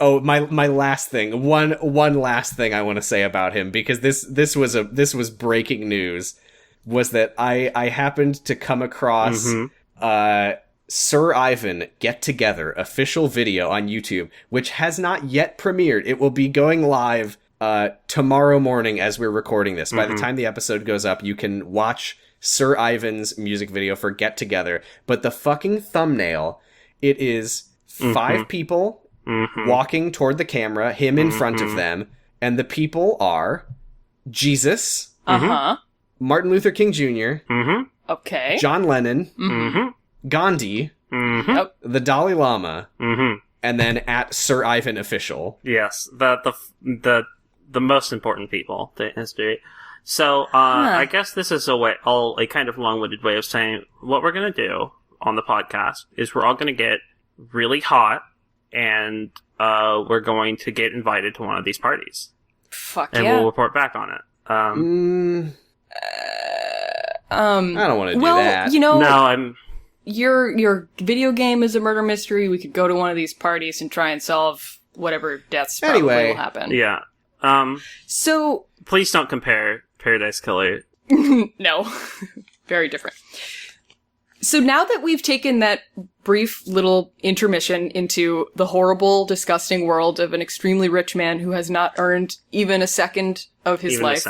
My last thing. One last thing I want to say about him, because this was breaking news, was that I happened to come across Sir Ivan Get Together official video on YouTube, which has not yet premiered. It will be going live tomorrow morning as we're recording this. By the time the episode goes up, you can watch Sir Ivan's music video for Get Together. But the fucking thumbnail, it is 5 people walking toward the camera, him in front of them, and the people are Jesus, Martin Luther King Jr., Okay. John Lennon, Gandhi, the Dalai Lama, and then at Sir Ivan Official. Yes, the most important people in history. So, I guess this is a kind of long-winded way of saying what we're going to do on the podcast is we're all going to get really hot, and we're going to get invited to one of these parties. Fuck and yeah. we'll report back on it. I don't want to do that. You know, no, your video game is a murder mystery. We could go to one of these parties and try and solve whatever deaths probably will happen. Yeah. So please don't compare Paradise Killer. No. Very different. So now that we've taken that brief little intermission into the horrible, disgusting world of an extremely rich man who has not earned even a second of his life.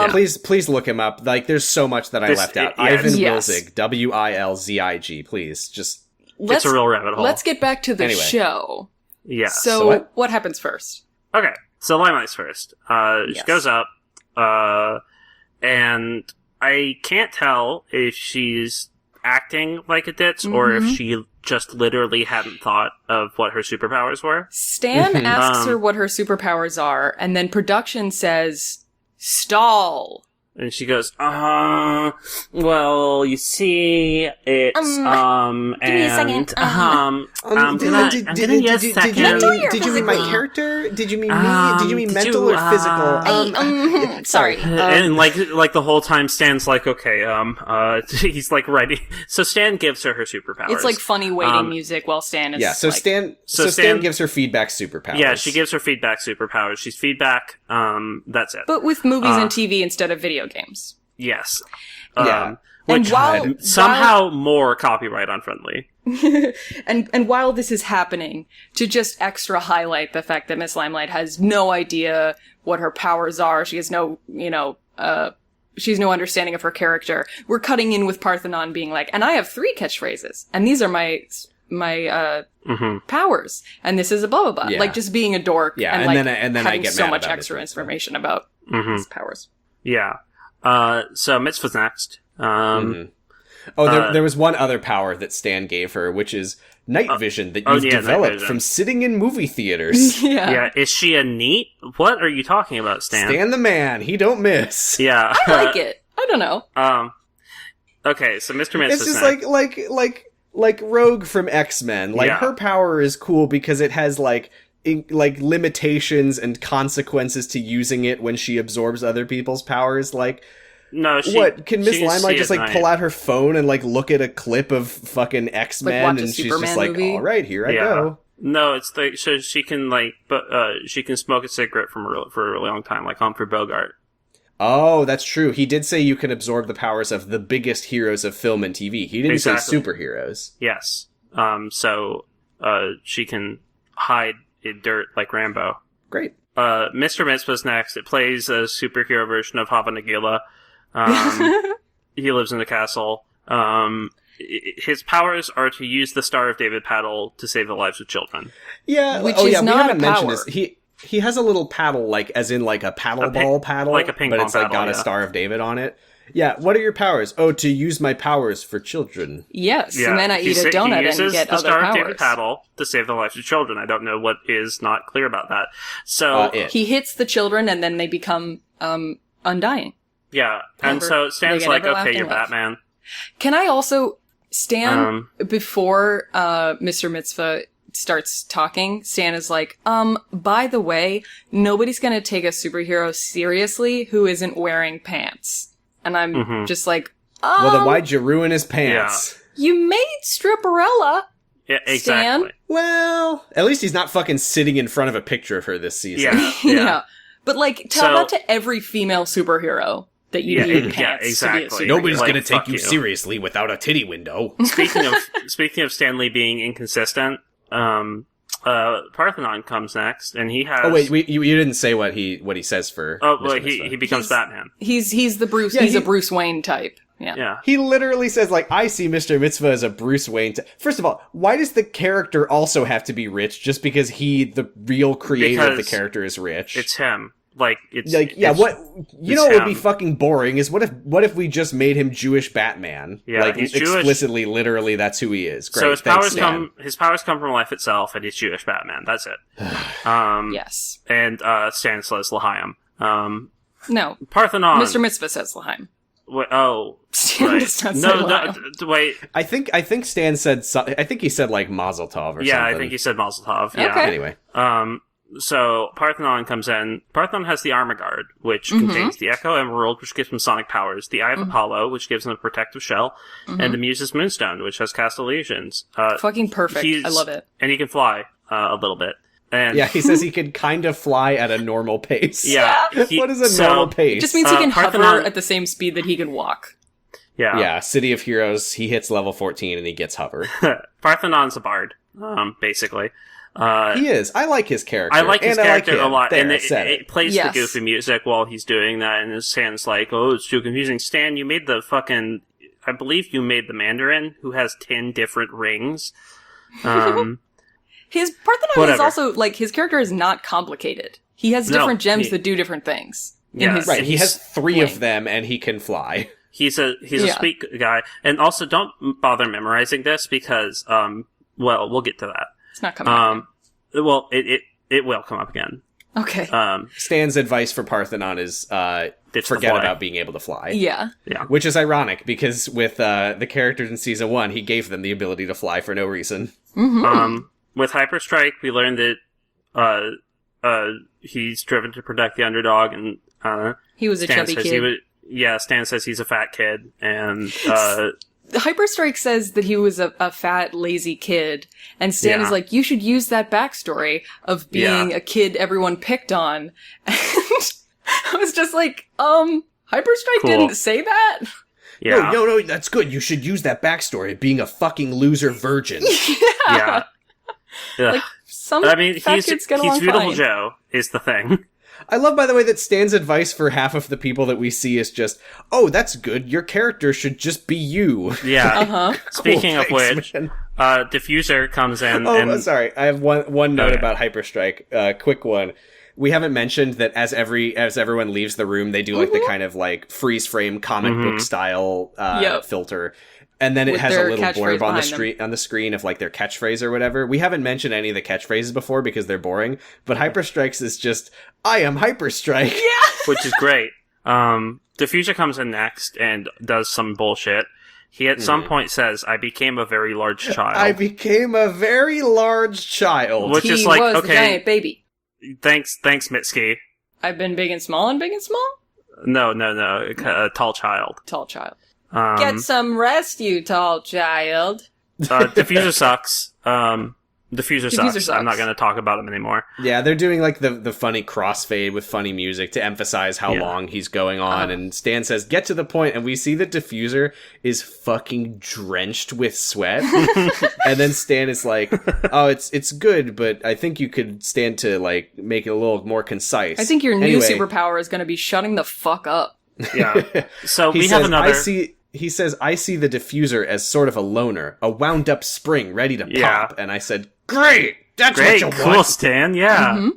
Please look him up. Like, there's so much that I left out. Ivan Wilzig, Wilzig. Please, just... It's a real rabbit hole. Let's get back to the show. Yeah. So what happens first? Okay, so Limelight's first. She goes up, and I can't tell if she's acting like a ditz or if she just literally hadn't thought of what her superpowers were. Stan asks her what her superpowers are, and then production says, stall. And she goes, well, you see, it's, give me a second. I'm gonna need a second. Did you mean my character? Did you mean me? Did you mean mental or physical? Sorry. And like the whole time, Stan's like, okay, he's like ready. So Stan gives her superpowers. It's like funny waiting music while Stan is So Stan gives her feedback superpowers. Yeah, she gives her feedback superpowers. She's feedback, that's it. But with movies and TV instead of video games. Yes. Yeah. Which And somehow more copyright unfriendly. and while this is happening, to just extra highlight the fact that Miss Limelight has no idea what her powers are, she has no, she has no understanding of her character. We're cutting in with Parthenon being like, and I have 3 catchphrases, and these are my powers, and this is a blah blah blah. Yeah. Like just being a dork, Yeah, and then I having get so mad much about extra it. information about his powers. Yeah. So Mitzvah's next. There was one other power that Stan gave her, which is night vision that you've developed from sitting in movie theaters. Yeah. Is she a neat? What are you talking about, Stan? Stan the man, he don't miss. Yeah. I like it. I don't know. Okay, so Mr. Mitzvah's It's just next. like Rogue from X-Men. Like Yeah. her power is cool because it has like limitations and consequences to using it when she absorbs other people's powers. Like, No, what can Miss she can Limelight see just at like night. pull out her phone and like look at a clip of fucking X-Men watch a and she's Superman just like, movie? all right, here I Yeah. go. No, it's so she can she can smoke a cigarette for a really long time, like Humphrey Bogart. Oh, that's true. He did say you can absorb the powers of the biggest heroes of film and TV. He didn't Exactly. say superheroes. Yes. So she can hide in dirt like Rambo. Great. Mr. Mitzvah's next. It plays a superhero version of Hava Nagila. He lives in a castle. His powers are to use the Star of David paddle to save the lives of children. Yeah. Which oh, is yeah, we not haven't a mentioned power. this. He has a little paddle, like as in like a paddle ball paddle, like a ping but pong it's like paddle, got a yeah. Star of David on it. Yeah. What are your powers? Oh, to use my powers for children. Yes, Yeah, and then I eat a he donut uses and get the other Star powers. of David paddle to save the lives of children. I don't know what is not clear about that. So It. He hits the children and then they become undying. yeah, and so Stan's get like, okay, everlasting you're life. Batman. Can I also, Stan, before Mr. Mitzvah starts talking, Stan is like, by the way, nobody's gonna take a superhero seriously who isn't wearing pants. And I'm just like, Well, then why'd you ruin his pants? you made Stripperella. Yeah, exactly. Stan? Well, at least he's not fucking sitting in front of a picture of her this season. Yeah, Yeah. But like, tell So- that to every female superhero that you need pants to exactly. be a superhero. Nobody's Like, gonna take fuck you you. seriously without a titty window. Speaking of Stan Lee being inconsistent, Parthenon comes next, and he has. Oh wait, you didn't say what he says for. Oh, Mr. well, Mitzvah. he becomes Batman. He's the Bruce. Yeah, he's a he- Bruce Wayne type. Yeah. Yeah. He literally says, like, I see Mr. Mitzvah as a Bruce Wayne. First of all, why does the character also have to be rich just because the real creator of the Because character is rich? It's him. Like it's like, yeah, it's- what it's what would be him. fucking boring is what if we just made him Jewish Batman? Yeah, like he's Jewish. explicitly, literally, that's who he is. Great, So his thanks, powers come from life itself, and he's Jewish Batman. That's it. Yes. And Stan says L'chaim. No. Parthenon. Mr. Mitzvah says L'chaim. Stan Right. does not say no, L'chaim. wait. I think Stan said. I think he said like Mazel Tov or Yeah, something. I think he said Mazel Tov. Yeah. Okay. Anyway, So Parthenon comes in. Parthenon has the Armor Guard, which contains the Echo Emerald, which gives him sonic powers, the Eye of Apollo, which gives him a protective shell, and the Muse's Moonstone, which has cast illusions. Fucking perfect. I love it. And he can fly a little bit. And yeah, he says he could kind of fly at a normal pace. yeah. What is a normal pace? It just means he can hover Parthenon- at the same speed that he can walk. Yeah. Yeah, City of Heroes, he hits level 14 and he gets hover. Parthenon's a bard, basically. He is. I like his character. I like his and character I like him. a lot, There, and I it said it. plays Yes. the goofy music while he's doing that, and his Stan's like, oh, it's too confusing. Stan, you made the fucking... I believe you made the Mandarin, who has 10 different rings. His Parthenon is Whatever. also, like, his character is not complicated. He has No, different gems he- that do different things. Yeah, Right, he has 3 Blank. of them and he can fly. He's a Yeah. sweet guy. And also, don't bother memorizing this, because, well, we'll get to that. It's not coming up. Well, it will come up again. Okay. Stan's advice for Parthenon is forget about being able to fly. Yeah. Which is ironic, because with the characters in Season 1, he gave them the ability to fly for no reason. Mm-hmm. With Hyperstrike, we learned that he's driven to protect the underdog, and he was a chubby kid. Stan says he's a fat kid, and Hyperstrike says that he was a fat, lazy kid, and Stan is like, you should use that backstory of being a kid everyone picked on. And I was just like, Hyperstrike didn't say that? Yeah. No, that's good. You should use that backstory of being a fucking loser virgin. Yeah. Like, he's Beautiful fine. Joe is the thing. I love, by the way, that Stan's advice for half of the people that we see is just, oh, that's good. Your character should just be you. Yeah. Uh-huh. Speaking of thanks, which, Diffuser comes in. Sorry. I have one note about Hyperstrike. Quick one. We haven't mentioned that as everyone leaves the room, they do like the kind of like freeze frame comic book style filter. And then it has a little blurb on the screen of like their catchphrase or whatever. We haven't mentioned any of the catchphrases before because they're boring, but Hyperstrike's is just, I am Hyperstrike. Yeah! Which is great. Diffuser comes in next and does some bullshit. He at some point says, I became a very large child. I became a very large child. Which he is like, was okay. the giant baby. Thanks, Mitski. I've been big and small and big and small? No. A tall child. Tall child. Get some rest, you tall child. Diffuser sucks. Diffuser sucks. I'm not going to talk about him anymore. Yeah, they're doing like the funny crossfade with funny music to emphasize how long he's going on. And Stan says, get to the point. And we see that Diffuser is fucking drenched with sweat. And then Stan is like, oh, it's good, but I think you could stand to like make it a little more concise. I think your new superpower is going to be shutting the fuck up. Yeah. So we have another... He says, I see the Diffuser as sort of a loner, a wound-up spring ready to pop. And I said, great! That's what you cool, want! Stan, yeah.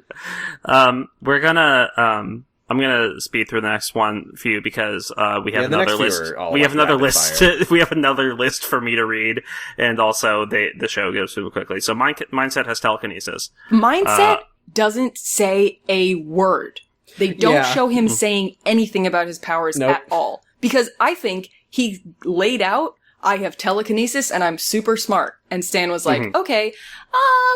Mm-hmm. We're gonna... I'm gonna speed through the next one for you because we have another list. We have another list. We have another list for me to read, and also the show goes super quickly. So Mindset has telekinesis. Mindset doesn't say a word. They don't show him saying anything about his powers at all. Because I think he laid out, I have telekinesis and I'm super smart. And Stan was like, okay,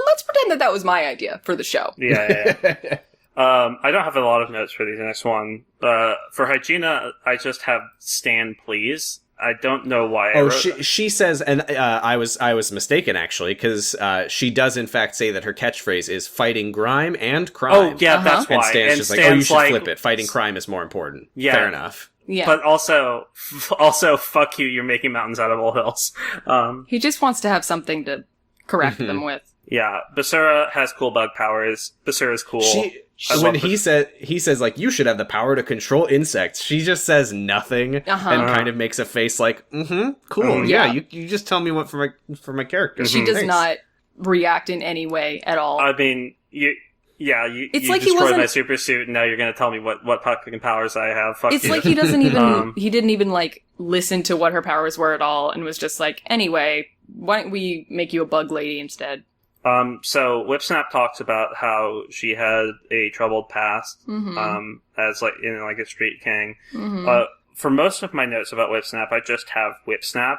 let's pretend that was my idea for the show. Yeah. I don't have a lot of notes for the next one. For Hygiena, I just have Stan, please. I don't know why. She says, and I was mistaken actually, because she does in fact say that her catchphrase is fighting grime and crime. Oh yeah, that's why. And Stan's just like, oh, you should flip it. Fighting crime is more important. Yeah, fair enough. Yeah, but also, fuck you. You're making mountains out of molehills. He just wants to have something to correct them with. Yeah, Basura has cool bug powers. Basura's cool. When he says like, you should have the power to control insects, she just says nothing and kind of makes a face like, cool, yeah. You just tell me what for my character. She does not react in any way at all. I mean, you like destroyed my super suit, and now you're going to tell me what fucking powers I have. Fuck it's you. like he doesn't even he didn't even like listen to what her powers were at all, and was just like, anyway, why don't we make you a bug lady instead? So Whipsnap talks about how she had a troubled past, as like in like a street king. For most of my notes about Whipsnap, I just have Whipsnap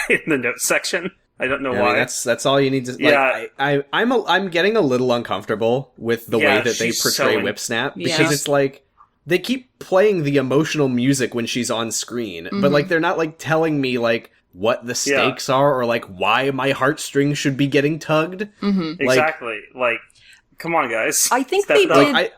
in the notes section. I don't know why. I mean, that's all you need to. Like, I'm getting a little uncomfortable with the way that they portray Whipsnap because it's like they keep playing the emotional music when she's on screen, but like they're not like telling me like what the stakes are or like why my heartstrings should be getting tugged. Exactly. Like, come on, guys. I think they did.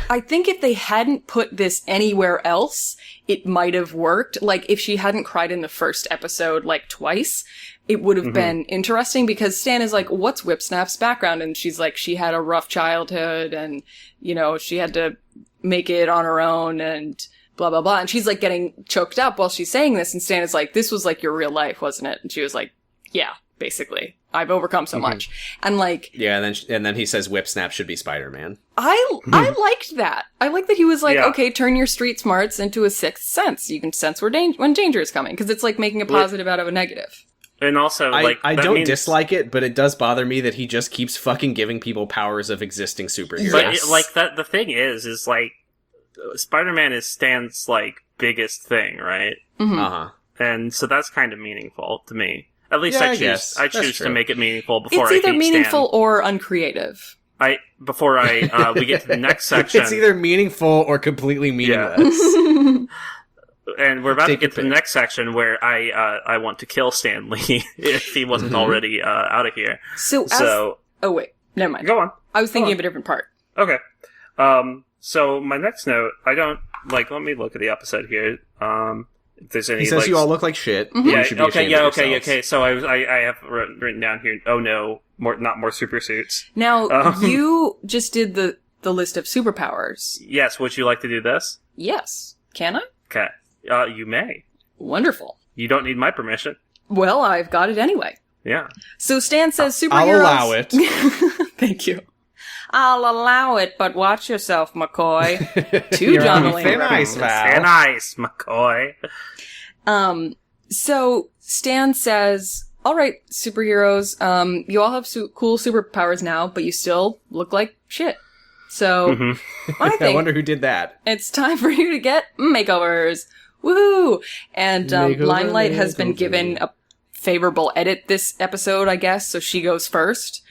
I think if they hadn't put this anywhere else, it might have worked. Like, if she hadn't cried in the first episode, like, twice, it would have been interesting, because Stan is like, what's Whipsnap's background? And she's like, she had a rough childhood, and, you know, she had to make it on her own, and blah, blah, blah. And she's, like, getting choked up while she's saying this, and Stan is like, this was, like, your real life, wasn't it? And she was like, yeah, basically. I've overcome so much. And like... Yeah, and then he says Whipsnap should be Spider-Man. I liked that. I like that he was like, okay, turn your street smarts into a sixth sense. You can sense when danger is coming. Because it's like making a positive out of a negative. And also, I that don't means, dislike it, but it does bother me that he just keeps fucking giving people powers of existing superheroes. But Yes. the thing is like Spider-Man is Stan's like biggest thing, right? Mhm. Uh-huh. And so that's kind of meaningful to me. At least Yeah, I I choose. guess. I That's choose to true. make it meaningful before It's I either hate meaningful Stan. or uncreative. Before we get to the next section. It's either meaningful or completely meaningless. And we're about Take to get to your the pick. next section where I want to kill Stan Lee if he wasn't Mhm. already out of here. So, oh wait, never mind. Go on. I was thinking Go on. of a different part. Okay. So my next note, I don't let me look at the episode here. If there's any He says like, you all look like shit. Mhm. You yeah, should be okay, ashamed yeah, of okay, yourselves. okay. So I have written down here. Oh no, not more super suits. Now, Um. you just did the list of superpowers. Yes, would you like to do this? Yes. Can I? Okay. You may. Wonderful. You don't need my permission. Well, I've got it anyway. Yeah. So Stan says superheroes... I'll allow it. Thank you. I'll allow it, but watch yourself, McCoy. Too You're on jolly. thin ice, Val. Thin ice, McCoy. So Stan says, all right, superheroes, you all have cool superpowers now, but you still look like shit. So Mhm. I I think wonder who did that. it's time for you to get makeovers. Woohoo! And Makeover, Limelight has been makeover. given a favorable edit this episode, I guess, so she goes first.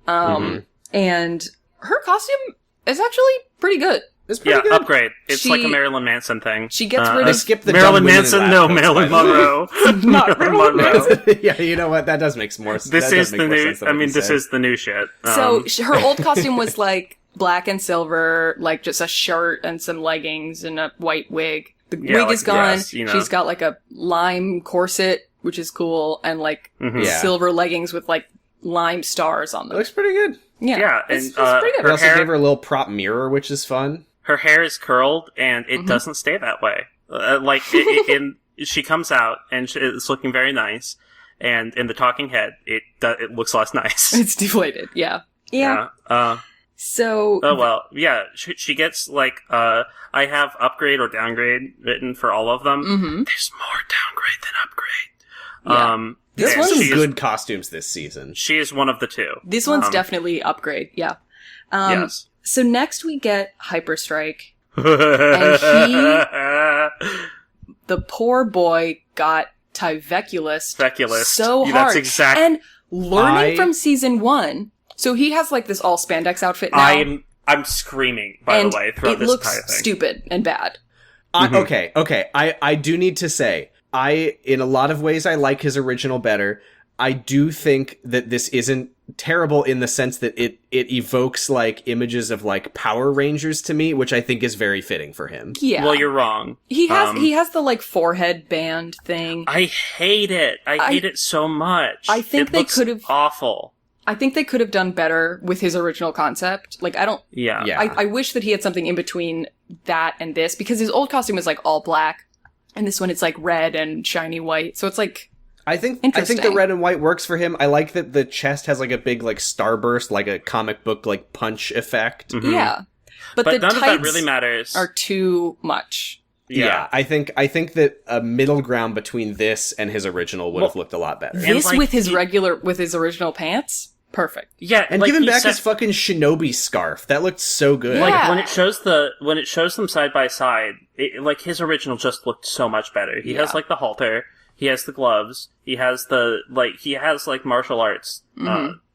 And her costume is actually pretty good. It's pretty Yeah, good. upgrade. It's She- like a Marilyn Manson thing. She gets rid I of... skipped the Marilyn dumb women in Manson. lab No, coats, Marilyn by the way. Monroe. Not Marilyn Monroe. Yeah, you know what? That does make more sense. This That does is make the more new. sense than I what mean, you this said. is the new shit. So her old costume was like black and silver, like just a shirt and some leggings and a white wig. The Yeah, wig like is gone. dress, you know. She's got like a lime corset, which is cool, and like Mhm. Yeah. silver leggings with like lime stars on It them. looks pretty good. Yeah, Yeah, it's, and, it's pretty They good. Her also hair- gave her a little prop mirror, which is fun. her hair is curled, and it doesn't stay that way. She comes out, and it's looking very nice. And in the talking head, it looks less nice. It's deflated. Yeah. Yeah. So Oh well. Yeah. She gets like I have upgrade or downgrade written for all of them. mhm. There's more downgrade than upgrade. Yeah. This There's one's some she is- good costumes this season. She is one of the two. This one's definitely upgrade. Yeah. Yes. So next we get Hyperstrike. The poor boy got Tyveculus Speculist. so Yeah, hard. that's exact- And learning I- from season 1, so he has like this all spandex outfit now. I'm screaming, by and the way, throughout it this looks entire thing. stupid and bad. Okay. I do need to say, in a lot of ways, I like his original better. I do think that this isn't terrible in the sense that it evokes like images of like Power Rangers to me, which I think is very fitting for him. Yeah. Well, you're wrong. he has the like forehead band thing. I hate it. I hate it so much. I think it they looks could've- awful. I think they could have done better with his original concept. Like I don't Yeah. Yeah. I wish that he had something in between that and this, because his old costume was like all black and this one it's like red and shiny white. So it's like I think the Interesting. red and white works for him. I like that the chest has like a big like starburst, like a comic book like punch effect. Mhm. yeah. But, But the none of that tights really matters. are too much. Yeah, I think that a middle ground between this and his original would have looked a lot better. And, This like, with his original pants? Perfect. Yeah, And like, give him he back said- his fucking shinobi scarf. That looked so good. Like Yeah. when it shows them side by side, like his original just looked so much better. He has Yeah. like the halter, he has the gloves, he has like martial arts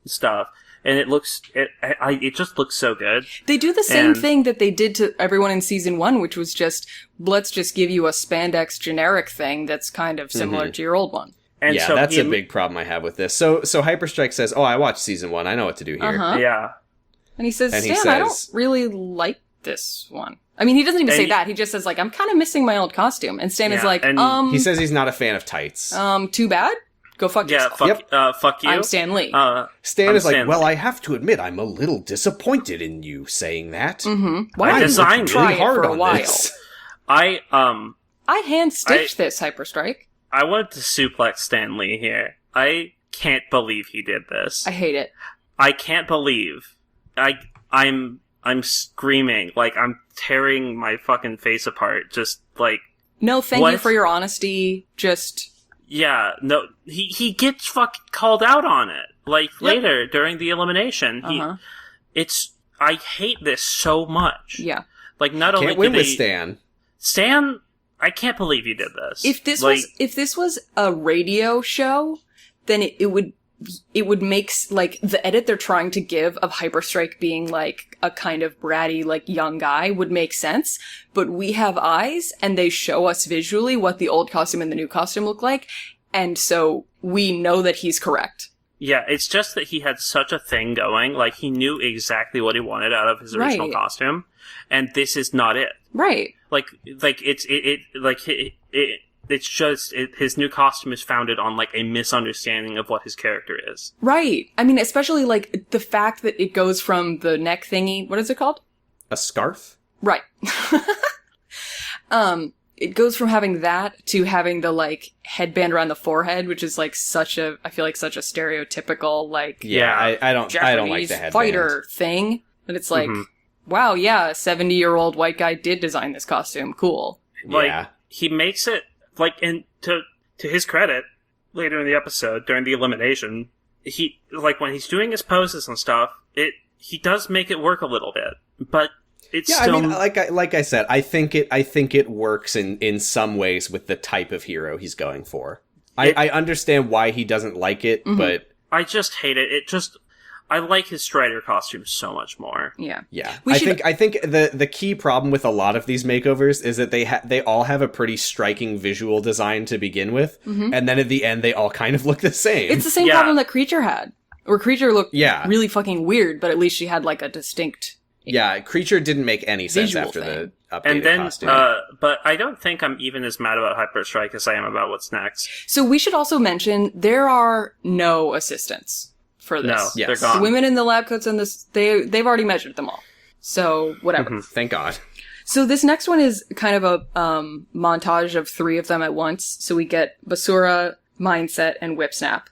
stuff, and it just looks so good. They do the same And- thing that they did to everyone in season 1, which was just, let's just give you a spandex generic thing that's kind of similar to your old one. And yeah, so that's he- a big problem I have with this. So Hyperstrike says, "Oh, I watched season 1. I know what to do here." Uh-huh. Yeah, And he says, And he Stan, I don't says- really like this one. I mean, he doesn't even And say he- that. He just says, like, I'm kind of missing my old costume. And Stan is Yeah, like, and He says he's not a fan of tights. too bad? Go fuck yeah. yourself. Fuck you. I'm Stan Lee. Stan I'm is like, Stan "Well, Lee. I have to admit, I'm a little disappointed in you saying that. Why I didn't designed you try really it hard for a on while? this." I hand stitched this, Hyperstrike. I wanted to suplex Stan Lee here. I can't believe he did this. I hate it. I can't believe. I'm screaming, like I'm tearing my fucking face apart. Just like No, thank What? you for your honesty. Just, Yeah, no, he gets fucking called out on it. Like, later, during the elimination, I hate this so much. Yeah. Like, not only Can't win with Stan. Stan, I can't believe you did this. If this was a radio show, then it would make, like, the edit they're trying to give of Hyperstrike being, like, a kind of bratty, like, young guy would make sense. But we have eyes, and they show us visually what the old costume and the new costume look like, and so we know that he's correct. Yeah, it's just that he had such a thing going, like, he knew exactly what he wanted out of his original costume, and this is not it. Right. It's just his new costume is founded on, like, a misunderstanding of what his character is. Right. I mean, especially, like, the fact that it goes from the neck thingy, what is it called? A scarf? Right. It goes from having that to having the, like, headband around the forehead, which is, like, I feel like such a stereotypical, like, I don't like the headband. Fighter thing. And it's like, wow, yeah, a 70-year-old white guy did design this costume. Cool. Like, he makes it, like, and to his credit, later in the episode, during the elimination, he, like, when he's doing his poses and stuff, he does make it work a little bit, but it's still... I mean, like I said, I think it works in some ways with the type of hero he's going for. I understand why he doesn't like it, but... I just hate it. I like his Strider costume so much more. Yeah. Yeah. I think the key problem with a lot of these makeovers is that they all have a pretty striking visual design to begin with, and then at the end they all kind of look the same. It's the same problem that Creature had. Where Creature looked really fucking weird, but at least she had, like, a distinct... Yeah, Creature didn't make any sense after the updated costume. But I don't think I'm even as mad about Hyperstrike as I am about what's next. So we should also mention, there are no assistants for this. No, they're gone. The women in the lab coats and this, they've already measured them all. So, whatever. Thank God. So this next one is kind of a montage of 3 of them at once. So we get Basura, Mindset, and Whip Snap.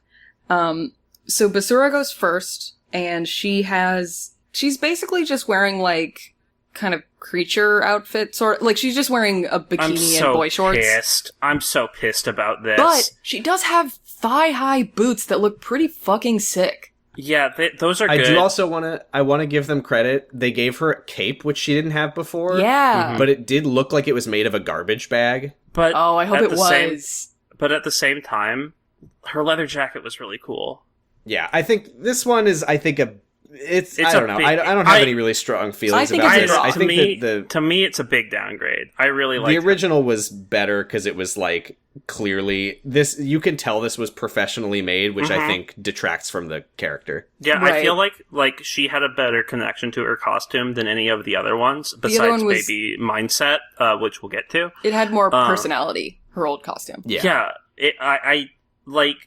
So Basura goes first, and she's basically just wearing, like, kind of creature outfit, sort of. Like, she's just wearing a bikini and boy shorts. I'm so pissed about this. But she does have thigh-high boots that look pretty fucking sick. Yeah, those are good. I do also want to give them credit. They gave her a cape, which she didn't have before. Yeah. But it did look like it was made of a garbage bag. But I hope it was. But at the same time, her leather jacket was really cool. Yeah, I think this one is, I don't know. I don't have any really strong feelings about this. I think to me, it's a big downgrade. I really like the original was better because it was, like, clearly this. You can tell this was professionally made, which I think detracts from the character. Yeah, right. I feel like she had a better connection to her costume than any of the other ones, besides maybe Mindset, which we'll get to. It had more personality. Her old costume. Yeah.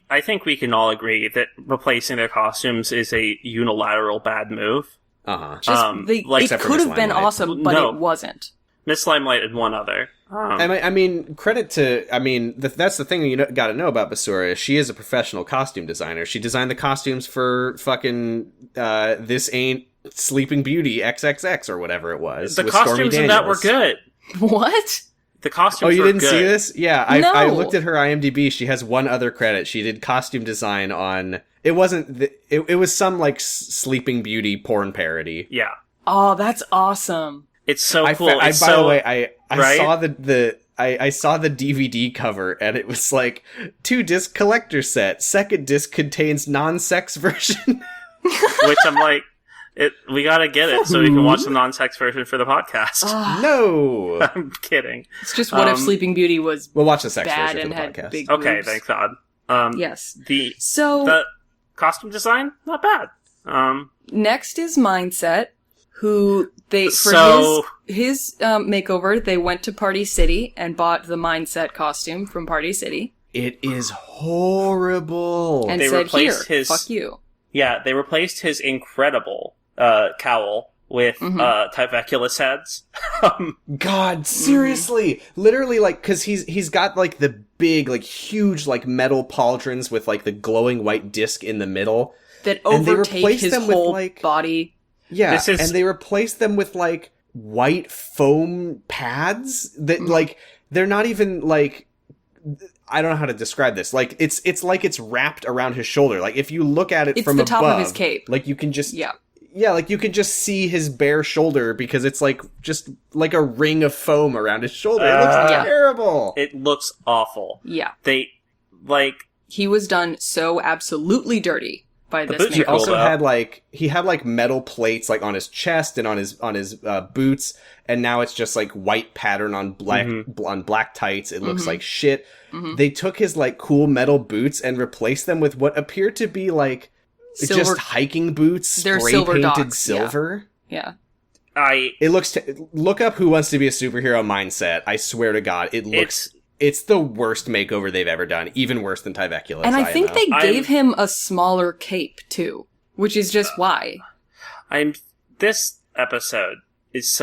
I think we can all agree that replacing their costumes is a unilateral bad move. It could have been awesome, but it wasn't. Miss Limelight and one other. I mean, credit to... I mean, that's the thing you gotta know about Basura. She is a professional costume designer. She designed the costumes for fucking This Ain't Sleeping Beauty XXX or whatever it was. The costumes in that were good. What? The costumes were you didn't good. see this? Yeah, I looked at her IMDb. She has one other credit. She did costume design on... It wasn't... It was some, like, Sleeping Beauty porn parody. Yeah. Oh, that's awesome. It's so cool. By the way, I saw I saw the DVD cover, and it was like, 2-disc collector set. Second disc contains non-sex version. Which I'm like... we gotta get it so we can watch the non-sex version for the podcast. No! I'm kidding. It's just what if Sleeping Beauty was We'll watch the sex bad version and for the had podcast. big Okay, boobs? thank God. Yes. The costume design, not bad. Next is Mindset, who his makeover, they went to Party City and bought the Mindset costume from Party City. It is horrible. And They said, replaced here, his- fuck you. Yeah, they replaced his incredible cowl with Tyveculus heads. God, seriously, literally, like, because he's got, like, the big, like, huge, like, metal pauldrons with, like, the glowing white disc in the middle That and they overtake replaced his them with, whole like- body. Yeah, and they replaced them with, like, white foam pads that, like, they're not even, like I don't know how to describe this. Like, it's like it's wrapped around his shoulder. Like, if you look at it It's from the above, top of his cape. like, you can just... Yeah. Yeah, like, you can just see his bare shoulder because it's, like, just like a ring of foam around his shoulder. It looks terrible. It looks awful. Yeah. He was done so absolutely dirty by this boots man. are cool, Also though. had metal plates like on his chest and on his boots, and now it's just like white pattern on black tights. It looks like shit. They took his like cool metal boots and replaced them with what appear to be like just hiking boots, They're spray silver painted dogs, silver. Yeah. It looks look up Who Wants to Be a Superhero mindset. I swear to God, it looks. It's the worst makeover they've ever done, even worse than Tyvecula's. And I think they gave him a smaller cape, too, which is just why. This episode is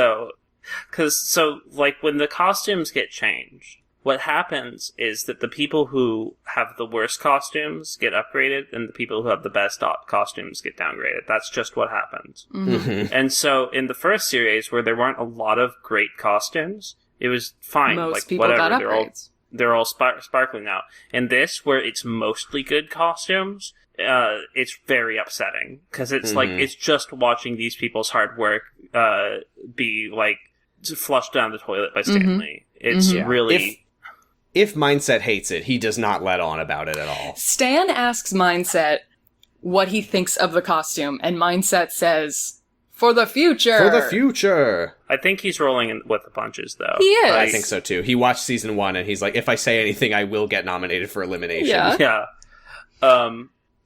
like, when the costumes get changed, what happens is that the people who have the worst costumes get upgraded, and the people who have the best costumes get downgraded. That's just what happens. Mm-hmm. And so, in the first series, where there weren't a lot of great costumes, it was fine. Most like, people whatever, got upgrades. they're all sparkling now. In this, where it's mostly good costumes, it's very upsetting. Because it's like, it's just watching these people's hard work be, like, flushed down the toilet by Stanley. It's really... If Mindset hates it, he does not let on about it at all. Stan asks Mindset what he thinks of the costume, and Mindset says, "For the future! For the future!" I think he's rolling with the punches, though. He is. I think so, too. He watched season 1, and he's like, if I say anything, I will get nominated for elimination. Yeah. Yeah.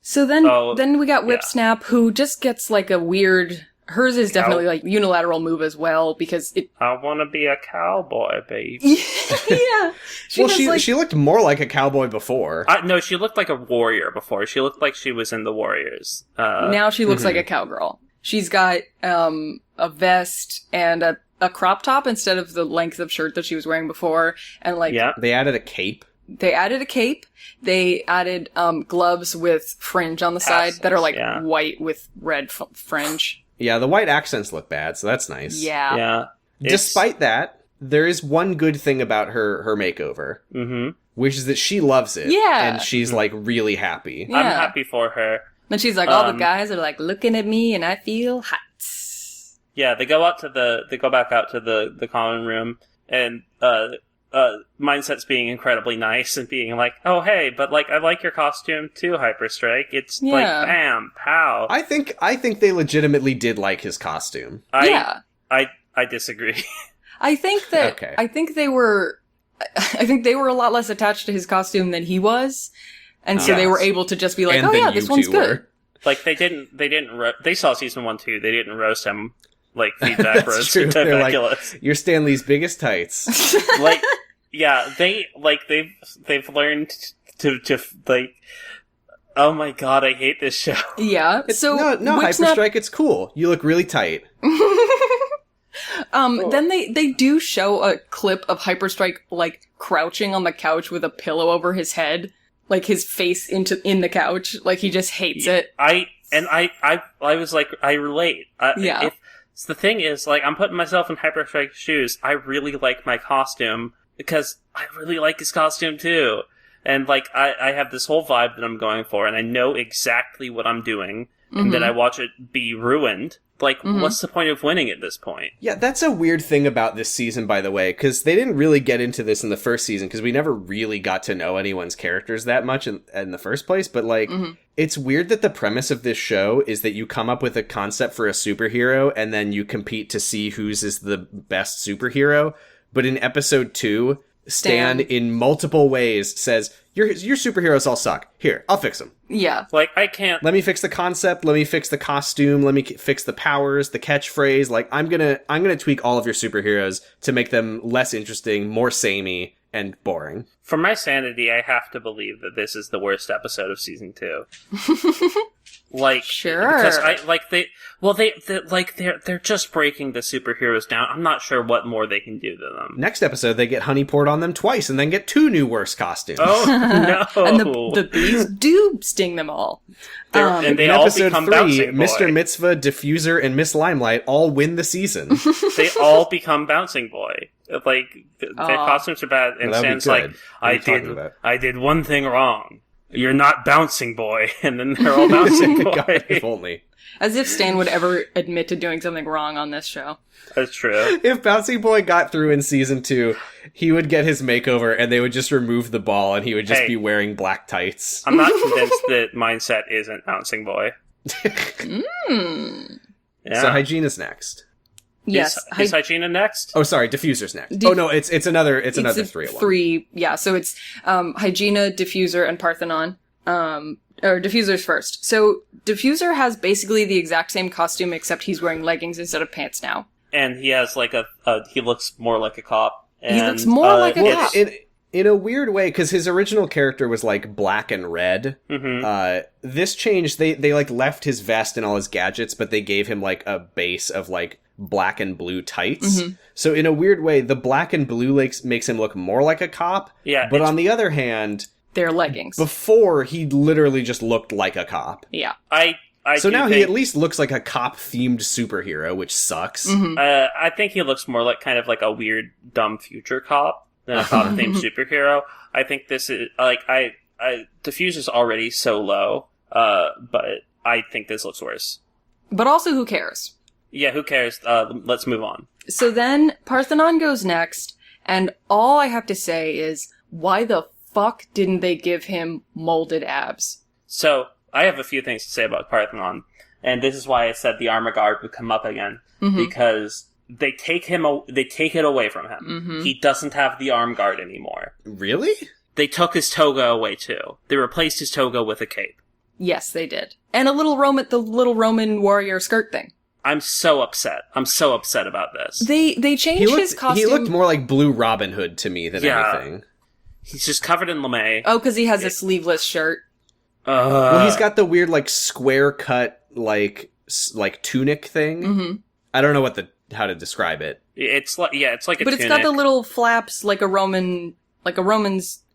So then we got Whip Snap, who just gets like a weird... Hers is definitely like unilateral move as well, because it... I want to be a cowboy, babe. Yeah. She looked more like a cowboy before. No, she looked like a warrior before. She looked like she was in the Warriors. Now she looks like a cowgirl. She's got a vest and a crop top instead of the length of shirt that she was wearing before. And like... Yeah. They added a cape. They added gloves with fringe on the side that are like white with red fringe. Yeah, the white accents look bad, so that's nice. Yeah. Yeah. Despite that, there is one good thing about her makeover, which is that she loves it. Yeah. And she's, like, really happy. Yeah. I'm happy for her. And she's like, all the guys are, like, looking at me, and I feel hot. Yeah, they go back out to the common room, and Mindset's being incredibly nice and being like, "Oh, hey, but like, I like your costume too, Hyperstrike. It's like, bam, pow." I think they legitimately did like his costume. I disagree. I think that Okay. I think they were a lot less attached to his costume than he was, and so they were able to just be like, And "Oh then yeah, you this one's two good." were. Like, they saw season 1 too. They didn't roast him like feedback That's roast true. to They're like, Tyvecula's. "You're Stanley's biggest tights." Like, yeah, they've learned to like. Oh my god, I hate this show. Yeah. So no, Whip Snap- Hyperstrike, it's cool. You look really tight. Then they do show a clip of Hyperstrike like crouching on the couch with a pillow over his head, like his face in the couch, like he just hates it. I was like, I relate. Yeah. The thing is, like, I'm putting myself in Hyperstrike's shoes. I really like my costume because I really like his costume too. And like, I have this whole vibe that I'm going for, and I know exactly what I'm doing, and then I watch it be ruined. Like, what's the point of winning at this point? Yeah, that's a weird thing about this season, by the way, because they didn't really get into this in the first season, because we never really got to know anyone's characters that much in the first place, but, like, it's weird that the premise of this show is that you come up with a concept for a superhero, and then you compete to see whose is the best superhero, but in episode 2, Stan in multiple ways says, your superheroes all suck. Here, I'll fix them. Yeah. Like, I can't... Let me fix the concept, let me fix the costume, let me fix the powers, the catchphrase. Like, I'm gonna tweak all of your superheroes to make them less interesting, more samey, and boring. For my sanity, I have to believe that this is the worst episode of season 2. Like, sure. Because they're just breaking the superheroes down. I'm not sure what more they can do to them. Next episode, they get honey poured on them twice and then get 2 new worst costumes. Oh, no. And the bees do sting them all. And they in all episode become 3, Bouncing Boy. Mr. Mitzvah, Diffuser, and Miss Limelight all win the season. They all become Bouncing Boy. Like, their costumes are bad, and Stan's like, I did one thing wrong. You're not bouncing boy, and then they're all bouncing boy. God, if only. As if Stan would ever admit to doing something wrong on this show. That's true. If Bouncy Boy got through in season 2, he would get his makeover and they would just remove the ball and he would just be wearing black tights. I'm not convinced that Mindset isn't Bouncing Boy. Yeah. So Hygena's next. Yes. Is Hygiena next? Oh, sorry, Diffuser's next. No, it's another 3-1. Three, yeah. So it's Hygiena, Diffuser, and Parthenon. Or Diffuser's first. So Diffuser has basically the exact same costume, except he's wearing leggings instead of pants now. And he has like he looks more like a cop. And, he looks more like a cop. In a weird way, because his original character was like black and red. This changed. They like left his vest and all his gadgets, but they gave him like a base of like black and blue tights. So in a weird way, the black and blue makes him look more like a cop. Yeah. But on the other hand, they're leggings. Before, he literally just looked like a cop. Yeah. So now he at least looks like a cop-themed superhero, which sucks. I think he looks more like kind of like a weird, dumb future cop than a cop-themed superhero. I think this is, like, Diffuser's already so low, but I think this looks worse. But also, who cares? Yeah, who cares? Let's move on. So then, Parthenon goes next, and all I have to say is, why the fuck didn't they give him molded abs? So, I have a few things to say about Parthenon, and this is why I said the armor guard would come up again, because they take it away from him. He doesn't have the arm guard anymore. Really? They took his toga away too. They replaced his toga with a cape. Yes, they did. And the little Roman warrior skirt thing. I'm so upset. I'm so upset about this. They changed his costume. He looked more like Blue Robin Hood to me than anything. He's just covered in lame. Oh, because he has a sleeveless shirt. Well, he's got the weird, like, square cut, like tunic thing. I don't know how to describe it. It's like a but tunic. It's got the little flaps like a Roman's